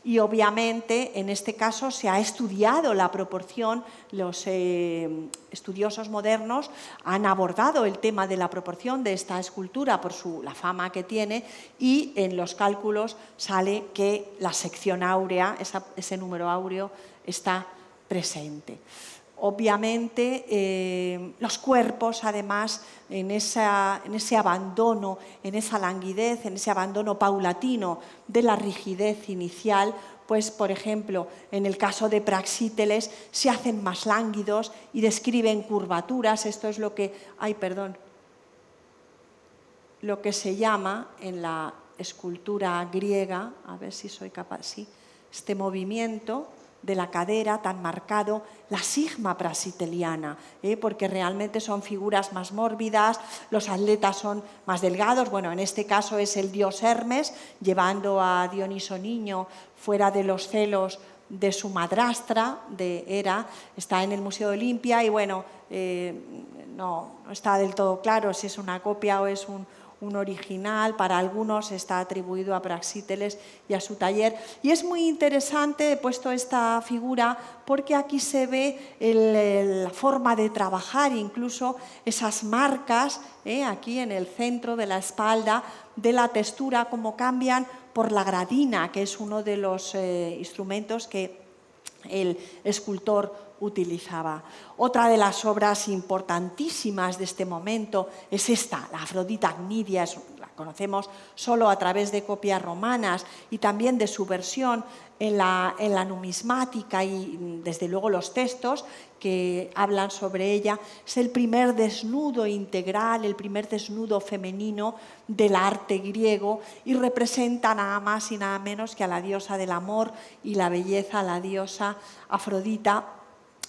Y obviamente en este caso se ha estudiado la proporción, los estudiosos modernos han abordado el tema de la proporción de esta escultura por la fama que tiene, y en los cálculos sale que la sección áurea, ese número áureo, está presente. Obviamente los cuerpos, además, en ese abandono, en esa languidez, en ese abandono paulatino de la rigidez inicial, pues, por ejemplo, en el caso de Praxíteles se hacen más lánguidos y describen curvaturas. Esto es lo que se llama en la escultura griega, a ver si soy capaz, sí, este movimiento de la cadera tan marcado, la sigma praxiteliana, porque realmente son figuras más mórbidas, los atletas son más delgados. Bueno, en este caso es el dios Hermes llevando a Dioniso niño fuera de los celos de su madrastra, de Hera. Está en el Museo de Olimpia y bueno, no está del todo claro si es una copia o es un original. Para algunos está atribuido a Praxíteles y a su taller. Y es muy interesante, he puesto esta figura porque aquí se ve la forma de trabajar, incluso esas marcas, aquí en el centro de la espalda, de la textura, cómo cambian por la gradina, que es uno de los instrumentos que el escultor utilizaba. Otra de las obras importantísimas de este momento es esta, la Afrodita Agnidia. La conocemos solo a través de copias romanas y también de su versión en la numismática y desde luego los textos que hablan sobre ella. Es el primer desnudo integral, el primer desnudo femenino del arte griego y representa nada más y nada menos que a la diosa del amor y la belleza, la diosa Afrodita.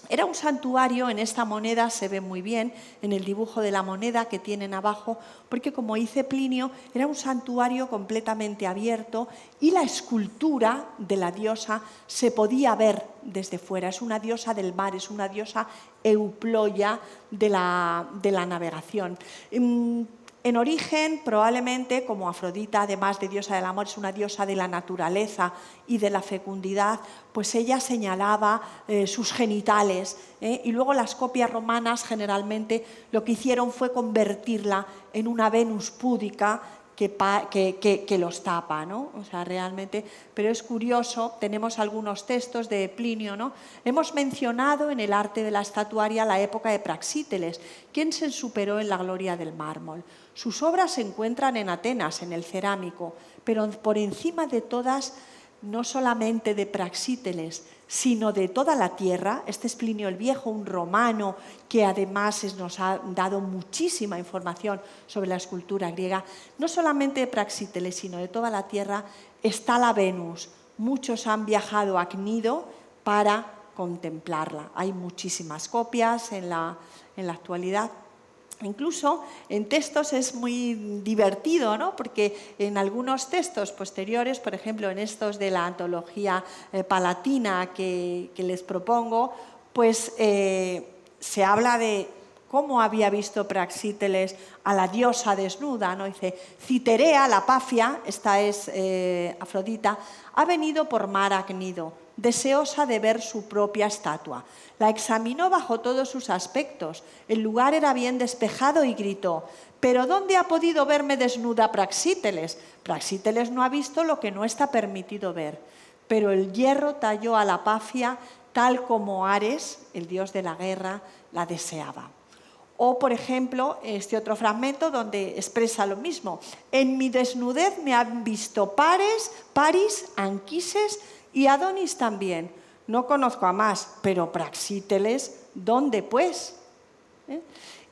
Era un santuario, en esta moneda se ve muy bien, en el dibujo de la moneda que tienen abajo, porque como dice Plinio, era un santuario completamente abierto y la escultura de la diosa se podía ver desde fuera. Es una diosa del mar, es una diosa euploia de la navegación. En origen, probablemente, como Afrodita, además de diosa del amor, es una diosa de la naturaleza y de la fecundidad, pues ella señalaba sus genitales, y luego las copias romanas generalmente lo que hicieron fue convertirla en una Venus púdica que los tapa, ¿no? O sea, realmente, pero es curioso, tenemos algunos textos de Plinio, ¿no? Hemos mencionado en el arte de la estatuaria la época de Praxíteles, quien se superó en la gloria del mármol. Sus obras se encuentran en Atenas, en el cerámico, pero por encima de todas no solamente de Praxíteles, sino de toda la tierra. Este es Plinio el Viejo, un romano que además nos ha dado muchísima información sobre la escultura griega. No solamente de Praxíteles, sino de toda la tierra está la Venus. Muchos han viajado a Cnido para contemplarla. Hay muchísimas copias en la actualidad. Incluso en textos es muy divertido, ¿no? Porque en algunos textos posteriores, por ejemplo en estos de la antología palatina que les propongo, pues se habla de cómo había visto Praxíteles a la diosa desnuda, ¿no? Dice, Citerea, la Pafia, esta es Afrodita, ha venido por mar a Cnido, deseosa de ver su propia estatua. La examinó bajo todos sus aspectos. El lugar era bien despejado y gritó, ¿pero dónde ha podido verme desnuda Praxíteles? Praxíteles no ha visto lo que no está permitido ver. Pero el hierro talló a la Pafia tal como Ares, el dios de la guerra, la deseaba. O, por ejemplo, este otro fragmento donde expresa lo mismo. En mi desnudez me han visto Paris, Anquises y Adonis también. No conozco a más, pero Praxíteles, ¿dónde pues?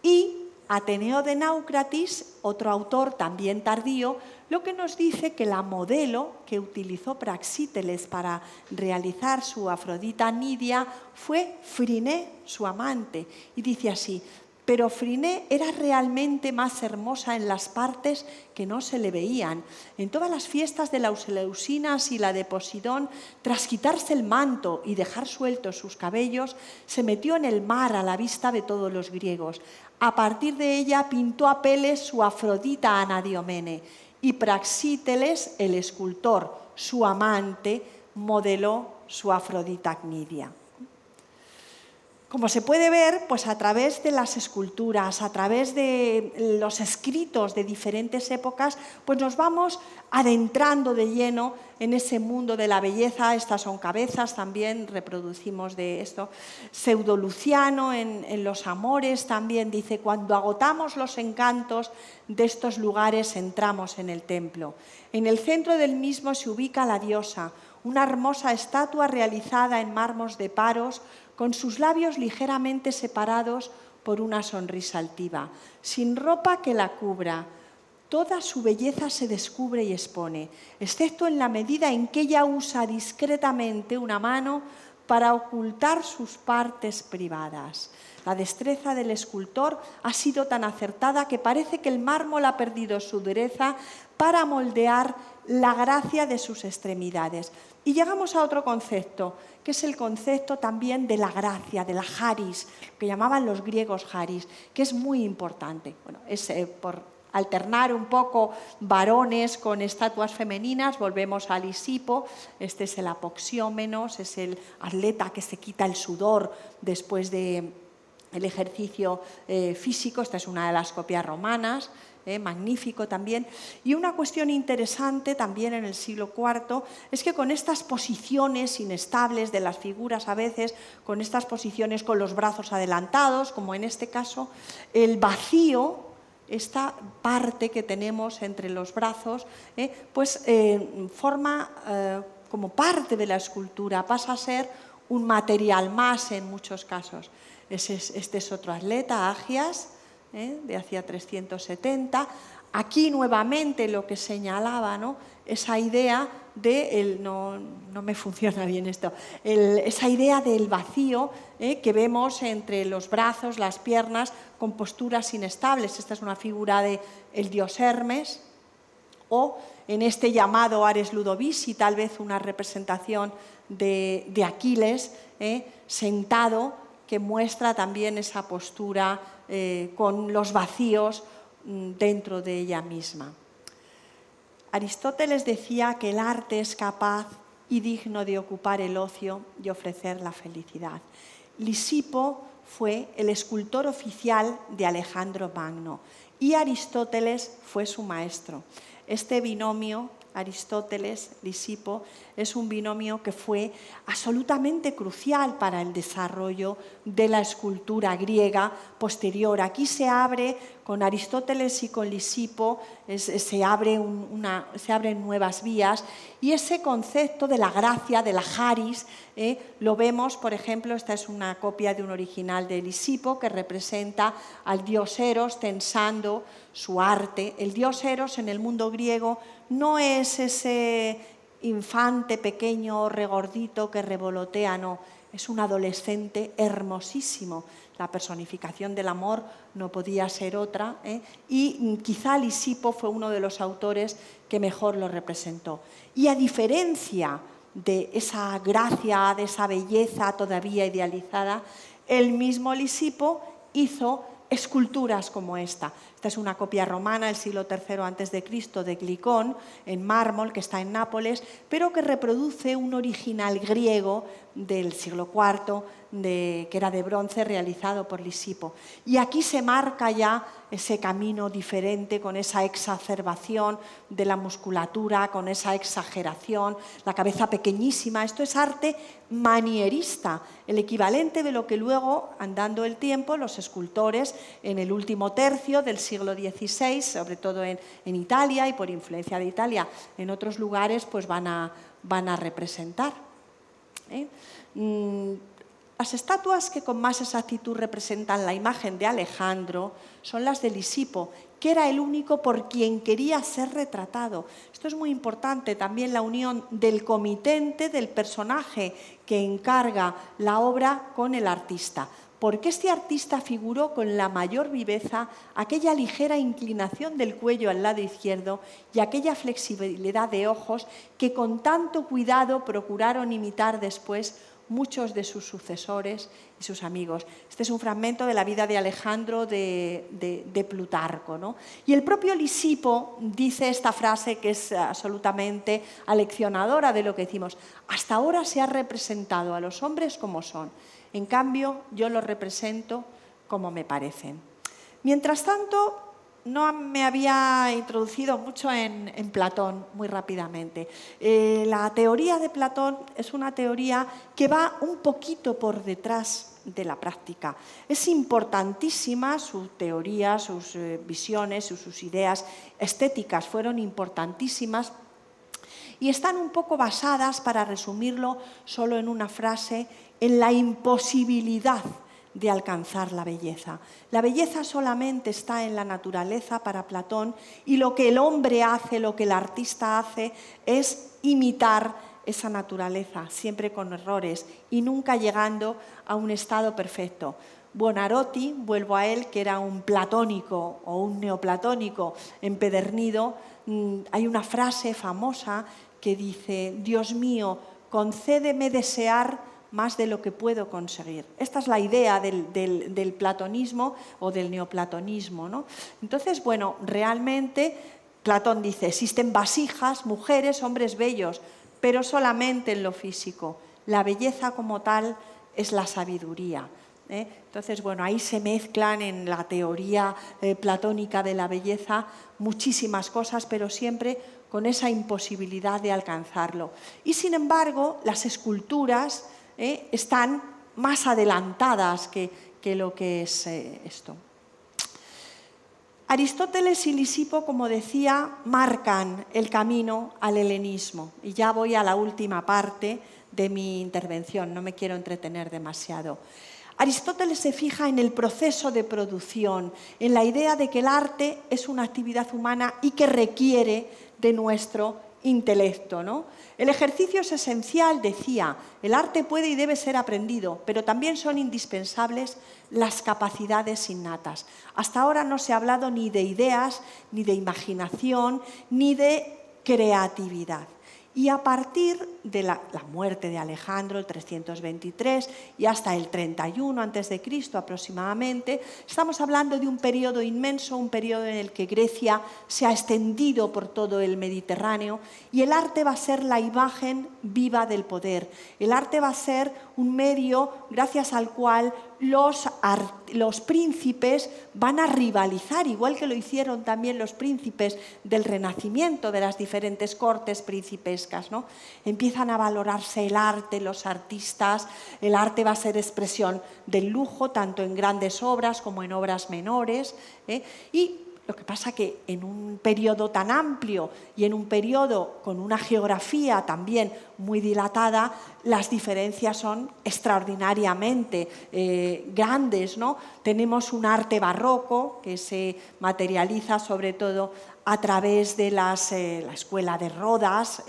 Y Ateneo de Náucratis, otro autor también tardío, lo que nos dice que la modelo que utilizó Praxíteles para realizar su Afrodita Nidia fue Friné, su amante. Y dice así, pero Friné era realmente más hermosa en las partes que no se le veían. En todas las fiestas de las Eleusinas y la de Posidón, tras quitarse el manto y dejar sueltos sus cabellos, se metió en el mar a la vista de todos los griegos. A partir de ella pintó a Peles su Afrodita Anadiomene y Praxíteles, el escultor, su amante, modeló su Afrodita Cnidia. Como se puede ver, pues a través de las esculturas, a través de los escritos de diferentes épocas, pues nos vamos adentrando de lleno en ese mundo de la belleza. Estas son cabezas también, reproducimos de esto. Pseudoluciano en Los Amores también dice, cuando agotamos los encantos de estos lugares entramos en el templo. En el centro del mismo se ubica la diosa, una hermosa estatua realizada en mármol de Paros, con sus labios ligeramente separados por una sonrisa altiva, sin ropa que la cubra. Toda su belleza se descubre y expone, excepto en la medida en que ella usa discretamente una mano para ocultar sus partes privadas. La destreza del escultor ha sido tan acertada que parece que el mármol ha perdido su dureza para moldear la gracia de sus extremidades. Y llegamos a otro concepto, que es el concepto también de la gracia, de la charis, que llamaban los griegos charis, que es muy importante. Bueno, es por alternar un poco varones con estatuas femeninas, volvemos a Lisipo, este es el Apoxiómenos, es el atleta que se quita el sudor después del ejercicio físico, esta es una de las copias romanas, magnífico también. Y una cuestión interesante también en el siglo IV es que con estas posiciones inestables de las figuras a veces, con estas posiciones con los brazos adelantados, como en este caso, el vacío, esta parte que tenemos entre los brazos, pues forma como parte de la escultura, pasa a ser un material más en muchos casos. Este es otro atleta, Agias, de hacia 370. Aquí nuevamente lo que señalaba, ¿no? Esa idea de, no me funciona bien esto, esa idea del vacío que vemos entre los brazos, las piernas, con posturas inestables. Esta es una figura del dios Hermes, o en este llamado Ares Ludovisi, tal vez una representación de Aquiles sentado, que muestra también esa postura con los vacíos dentro de ella misma. Aristóteles decía que el arte es capaz y digno de ocupar el ocio y ofrecer la felicidad. Lisipo fue el escultor oficial de Alejandro Magno y Aristóteles fue su maestro. Este binomio Aristóteles, Lisipo, es un binomio que fue absolutamente crucial para el desarrollo de la escultura griega posterior. Aquí se abre, con Aristóteles y con Lisipo, se abren nuevas vías, y ese concepto de la gracia, de la charis, lo vemos, por ejemplo, esta es una copia de un original de Lisipo que representa al dios Eros tensando su arte. El dios Eros en el mundo griego no es ese infante pequeño, regordito que revolotea, no, es un adolescente hermosísimo. La personificación del amor no podía ser otra, y quizá Lisipo fue uno de los autores que mejor lo representó. Y a diferencia de esa gracia, de esa belleza todavía idealizada, el mismo Lisipo hizo esculturas como esta. Esta es una copia romana del siglo III a.C. de Glicón, en mármol, que está en Nápoles, pero que reproduce un original griego del siglo IV, que era de bronce, realizado por Lisipo. Y aquí se marca ya ese camino diferente, con esa exacerbación de la musculatura, con esa exageración, la cabeza pequeñísima. Esto es arte manierista, el equivalente de lo que luego, andando el tiempo, los escultores en el último tercio del siglo XVI, sobre todo en Italia, y por influencia de Italia en otros lugares, pues van a representar. Las estatuas que con más exactitud representan la imagen de Alejandro son las de Lisipo, que era el único por quien quería ser retratado. Esto es muy importante, también la unión del comitente, del personaje que encarga la obra, con el artista. Porque este artista figuró con la mayor viveza aquella ligera inclinación del cuello al lado izquierdo y aquella flexibilidad de ojos que con tanto cuidado procuraron imitar después muchos de sus sucesores y sus amigos. Este es un fragmento de la vida de Alejandro de Plutarco, ¿no? Y el propio Lisipo dice esta frase que es absolutamente aleccionadora de lo que decimos. Hasta ahora se ha representado a los hombres como son. En cambio, yo los represento como me parecen. Mientras tanto, no me había introducido mucho en Platón, muy rápidamente. La teoría de Platón es una teoría que va un poquito por detrás de la práctica. Es importantísima su teoría, sus visiones, sus ideas estéticas fueron importantísimas y están un poco basadas, para resumirlo solo en una frase, en la imposibilidad de alcanzar la belleza. La belleza solamente está en la naturaleza para Platón, y lo que el hombre hace, lo que el artista hace, es imitar esa naturaleza, siempre con errores y nunca llegando a un estado perfecto. Buonarroti, vuelvo a él, que era un platónico o un neoplatónico empedernido, hay una frase famosa que dice: Dios mío, concédeme desear más de lo que puedo conseguir. Esta es la idea del platonismo o del neoplatonismo, ¿no? Entonces, bueno, realmente Platón dice, existen vasijas, mujeres, hombres bellos, pero solamente en lo físico. La belleza como tal es la sabiduría. Entonces, bueno, ahí se mezclan en la teoría platónica de la belleza muchísimas cosas, pero siempre con esa imposibilidad de alcanzarlo. Y sin embargo, las esculturas están más adelantadas que lo que es esto. Aristóteles y Lisipo, como decía, marcan el camino al helenismo. Y ya voy a la última parte de mi intervención, no me quiero entretener demasiado. Aristóteles se fija en el proceso de producción, en la idea de que el arte es una actividad humana y que requiere de nuestro intelecto, ¿no? El ejercicio es esencial, decía, el arte puede y debe ser aprendido, pero también son indispensables las capacidades innatas. Hasta ahora no se ha hablado ni de ideas, ni de imaginación, ni de creatividad. Y a partir de la muerte de Alejandro, el 323, y hasta el 31 a.C. aproximadamente, estamos hablando de un periodo inmenso, un periodo en el que Grecia se ha extendido por todo el Mediterráneo, y el arte va a ser la imagen viva del poder. El arte va a ser un medio gracias al cual los príncipes van a rivalizar, igual que lo hicieron también los príncipes del Renacimiento, de las diferentes cortes principescas, ¿no? Empiezan a valorarse el arte, los artistas. El arte va a ser expresión del lujo, tanto en grandes obras como en obras menores, ¿eh? Y lo que pasa que en un periodo tan amplio y en un periodo con una geografía también muy dilatada, las diferencias son extraordinariamente grandes, ¿no? Tenemos un arte barroco que se materializa sobre todo a través de la escuela de Rodas,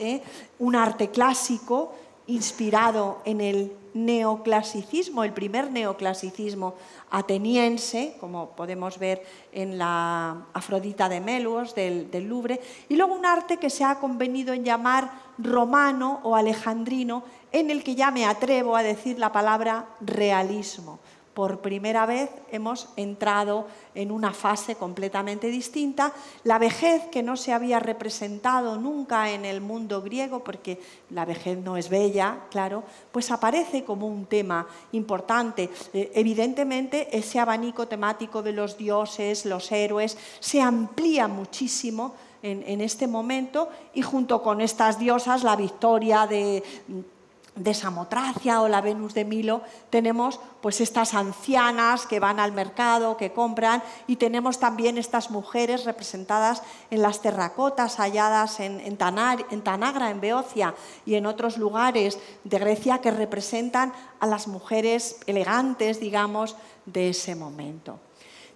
un arte clásico inspirado en el neoclasicismo, el primer neoclasicismo ateniense, como podemos ver en la Afrodita de Melos del Louvre, y luego un arte que se ha convenido en llamar romano o alejandrino, en el que ya me atrevo a decir la palabra realismo. Por primera vez hemos entrado en una fase completamente distinta. La vejez, que no se había representado nunca en el mundo griego, porque la vejez no es bella, claro, pues aparece como un tema importante. Evidentemente, ese abanico temático de los dioses, los héroes, se amplía muchísimo en este momento, y junto con estas diosas, la Victoria de Samotracia o la Venus de Milo, tenemos pues estas ancianas que van al mercado, que compran, y tenemos también estas mujeres representadas en las terracotas halladas en Tanagra, en Beocia, y en otros lugares de Grecia, que representan a las mujeres elegantes, digamos, de ese momento.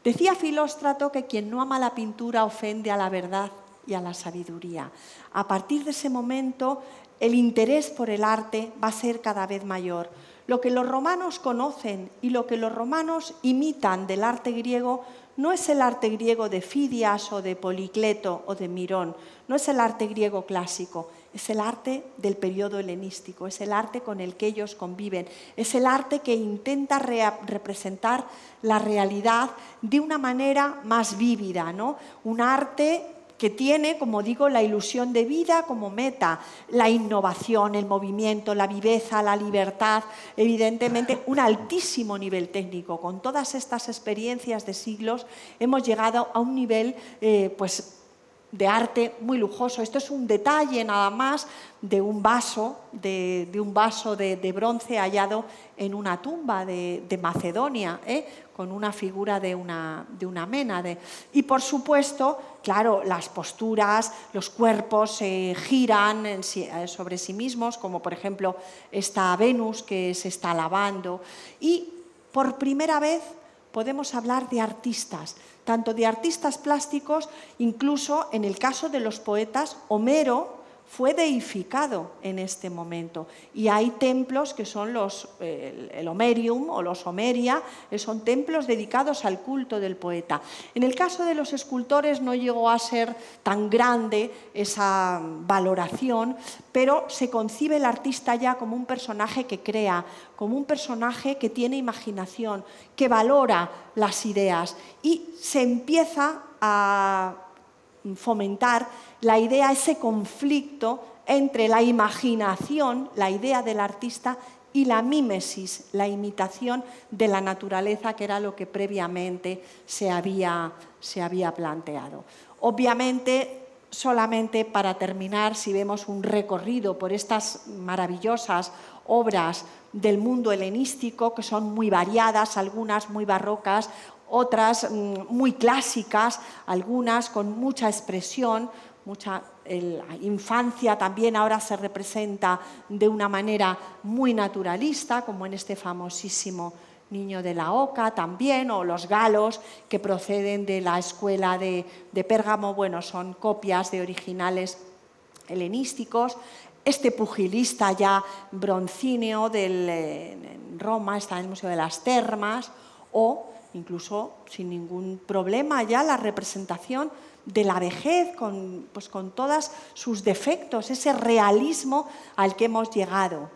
Decía Filóstrato que quien no ama la pintura ofende a la verdad y a la sabiduría. A partir de ese momento, el interés por el arte va a ser cada vez mayor. Lo que los romanos conocen y lo que los romanos imitan del arte griego no es el arte griego de Fidias o de Policleto o de Mirón, no es el arte griego clásico, es el arte del periodo helenístico, es el arte con el que ellos conviven, es el arte que intenta representar la realidad de una manera más vívida, ¿no? Un arte que tiene, como digo, la ilusión de vida como meta, la innovación, el movimiento, la viveza, la libertad, evidentemente un altísimo nivel técnico. Con todas estas experiencias de siglos hemos llegado a un nivel pues, de arte muy lujoso. Esto es un detalle nada más de un vaso de bronce hallado en una tumba de Macedonia, con una figura de una Ménade. Y por supuesto, claro, las posturas, los cuerpos se giran sobre sí mismos, como por ejemplo esta Venus que se está lavando. Y por primera vez podemos hablar de artistas, tanto de artistas plásticos, incluso en el caso de los poetas, Homero fue deificado en este momento, y hay templos que son el Homerium o los Homeria, son templos dedicados al culto del poeta. En el caso de los escultores no llegó a ser tan grande esa valoración, pero se concibe el artista ya como un personaje que crea, como un personaje que tiene imaginación, que valora las ideas, y se empieza a fomentar la idea, ese conflicto entre la imaginación, la idea del artista, y la mímesis, la imitación de la naturaleza, que era lo que previamente se había planteado. Obviamente, solamente para terminar, si vemos un recorrido por estas maravillosas obras del mundo helenístico, que son muy variadas, algunas muy barrocas, otras muy clásicas, algunas con mucha expresión, la infancia también ahora se representa de una manera muy naturalista, como en este famosísimo Niño de la Oca también, o los galos que proceden de la escuela de Pérgamo, bueno, son copias de originales helenísticos. Este pugilista ya broncíneo en Roma, está en el Museo de las Termas, o incluso sin ningún problema ya la representación de la vejez con todos sus defectos, ese realismo al que hemos llegado.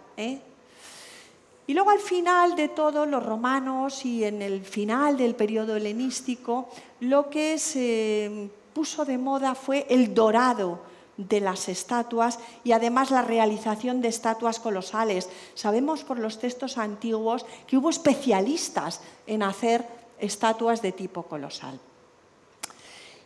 Y luego al final de todo, los romanos, y en el final del periodo helenístico, lo que se puso de moda fue el dorado de las estatuas y además la realización de estatuas colosales. Sabemos por los textos antiguos que hubo especialistas en hacer estatuas de tipo colosal.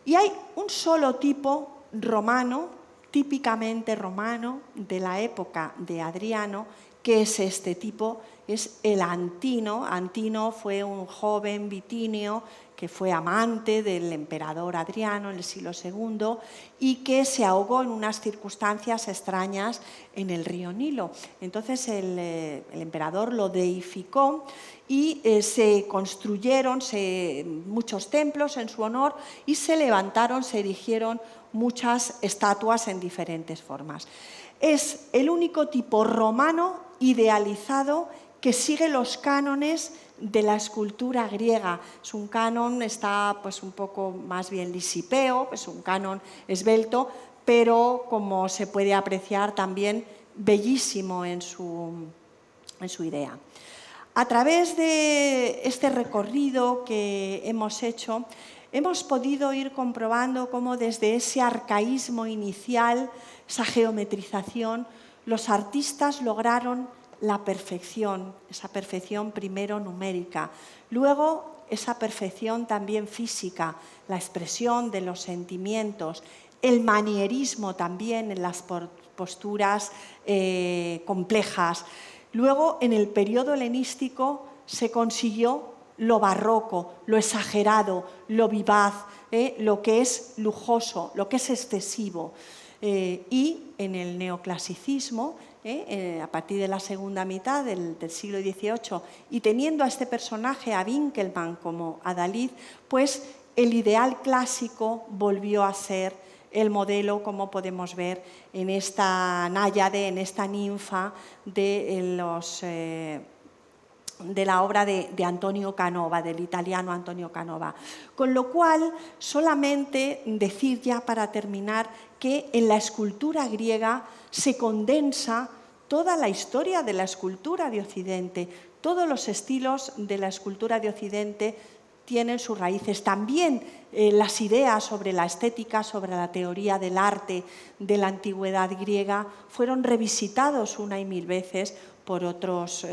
Y hay un solo tipo romano, típicamente romano, de la época de Adriano, que es este tipo, es el Antino. Antino fue un joven bitinio que fue amante del emperador Adriano en el siglo II y que se ahogó en unas circunstancias extrañas en el río Nilo. Entonces el emperador lo deificó y se construyeron muchos templos en su honor y se levantaron, se erigieron muchas estatuas en diferentes formas. Es el único tipo romano idealizado que sigue los cánones de la escultura griega. Es un canon, está pues un poco más bien lisipeo, es un canon esbelto, pero como se puede apreciar también bellísimo en su idea. A través de este recorrido que hemos hecho, hemos podido ir comprobando cómo desde ese arcaísmo inicial, esa geometrización, los artistas lograron la perfección, esa perfección primero numérica, luego esa perfección también física, la expresión de los sentimientos, el manierismo también en las posturas complejas. Luego, en el periodo helenístico, se consiguió lo barroco, lo exagerado, lo vivaz, lo que es lujoso, lo que es excesivo. Y en el neoclasicismo, a partir de la segunda mitad del siglo XVIII, y teniendo a este personaje, a Winkelmann, como Adalid, pues el ideal clásico volvió a ser el modelo, como podemos ver en esta náyade, en esta ninfa de la obra de Antonio Canova, del italiano Antonio Canova. Con lo cual, solamente decir ya para terminar que en la escultura griega se condensa toda la historia de la escultura de Occidente. Todos los estilos de la escultura de Occidente tienen sus raíces. También las ideas sobre la estética, sobre la teoría del arte de la antigüedad griega fueron revisitados una y mil veces por otros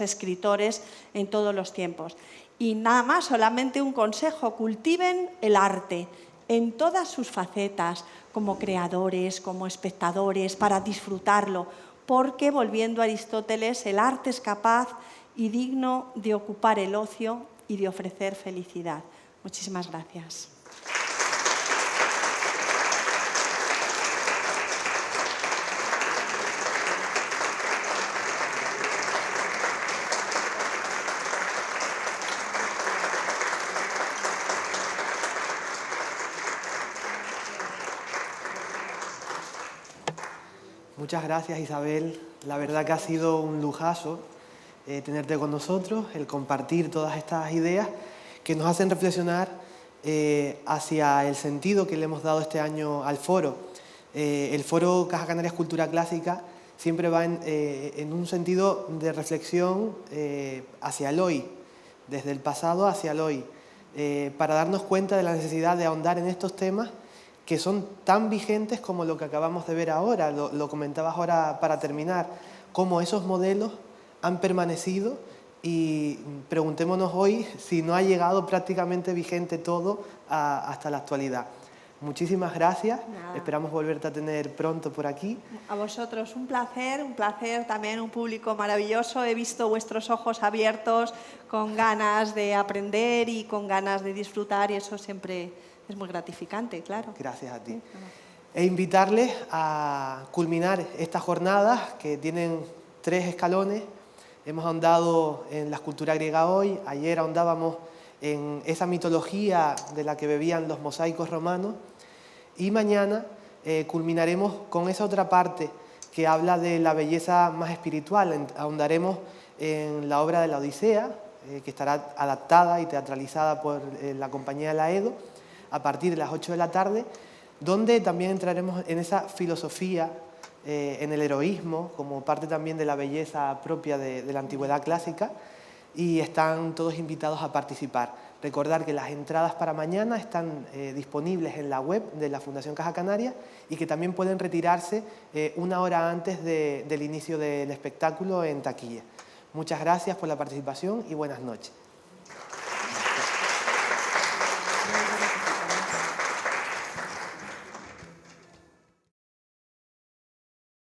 escritores en todos los tiempos. Y nada más, solamente un consejo: cultiven el arte en todas sus facetas, como creadores, como espectadores, para disfrutarlo, porque, volviendo a Aristóteles, el arte es capaz y digno de ocupar el ocio y de ofrecer felicidad. Muchísimas gracias. Muchas gracias, Isabel. La verdad que ha sido un lujazo tenerte con nosotros, el compartir todas estas ideas que nos hacen reflexionar hacia el sentido que le hemos dado este año al foro. El foro Caja Canarias Cultura Clásica siempre va en un sentido de reflexión hacia el hoy, desde el pasado hacia el hoy, para darnos cuenta de la necesidad de ahondar en estos temas que son tan vigentes como lo que acabamos de ver ahora. Lo comentabas ahora para terminar, cómo esos modelos han permanecido, y preguntémonos hoy si no ha llegado prácticamente vigente todo hasta la actualidad. Muchísimas gracias. Nada. Esperamos volverte a tener pronto por aquí. A vosotros un placer también, un público maravilloso. He visto vuestros ojos abiertos, con ganas de aprender y con ganas de disfrutar, y eso siempre es muy gratificante, claro. Gracias a ti. E invitarles a culminar estas jornadas que tienen 3 escalones. Hemos ahondado en la escultura griega hoy, ayer ahondábamos en esa mitología de la que bebían los mosaicos romanos, y mañana culminaremos con esa otra parte que habla de la belleza más espiritual. Ahondaremos en la obra de la Odisea, que estará adaptada y teatralizada por la compañía de la Edo, a partir de las 8 de la tarde, donde también entraremos en esa filosofía, en el heroísmo, como parte también de la belleza propia de la antigüedad clásica, y están todos invitados a participar. Recordar que las entradas para mañana están disponibles en la web de la Fundación Caja Canaria y que también pueden retirarse una hora antes del inicio del espectáculo en taquilla. Muchas gracias por la participación y buenas noches.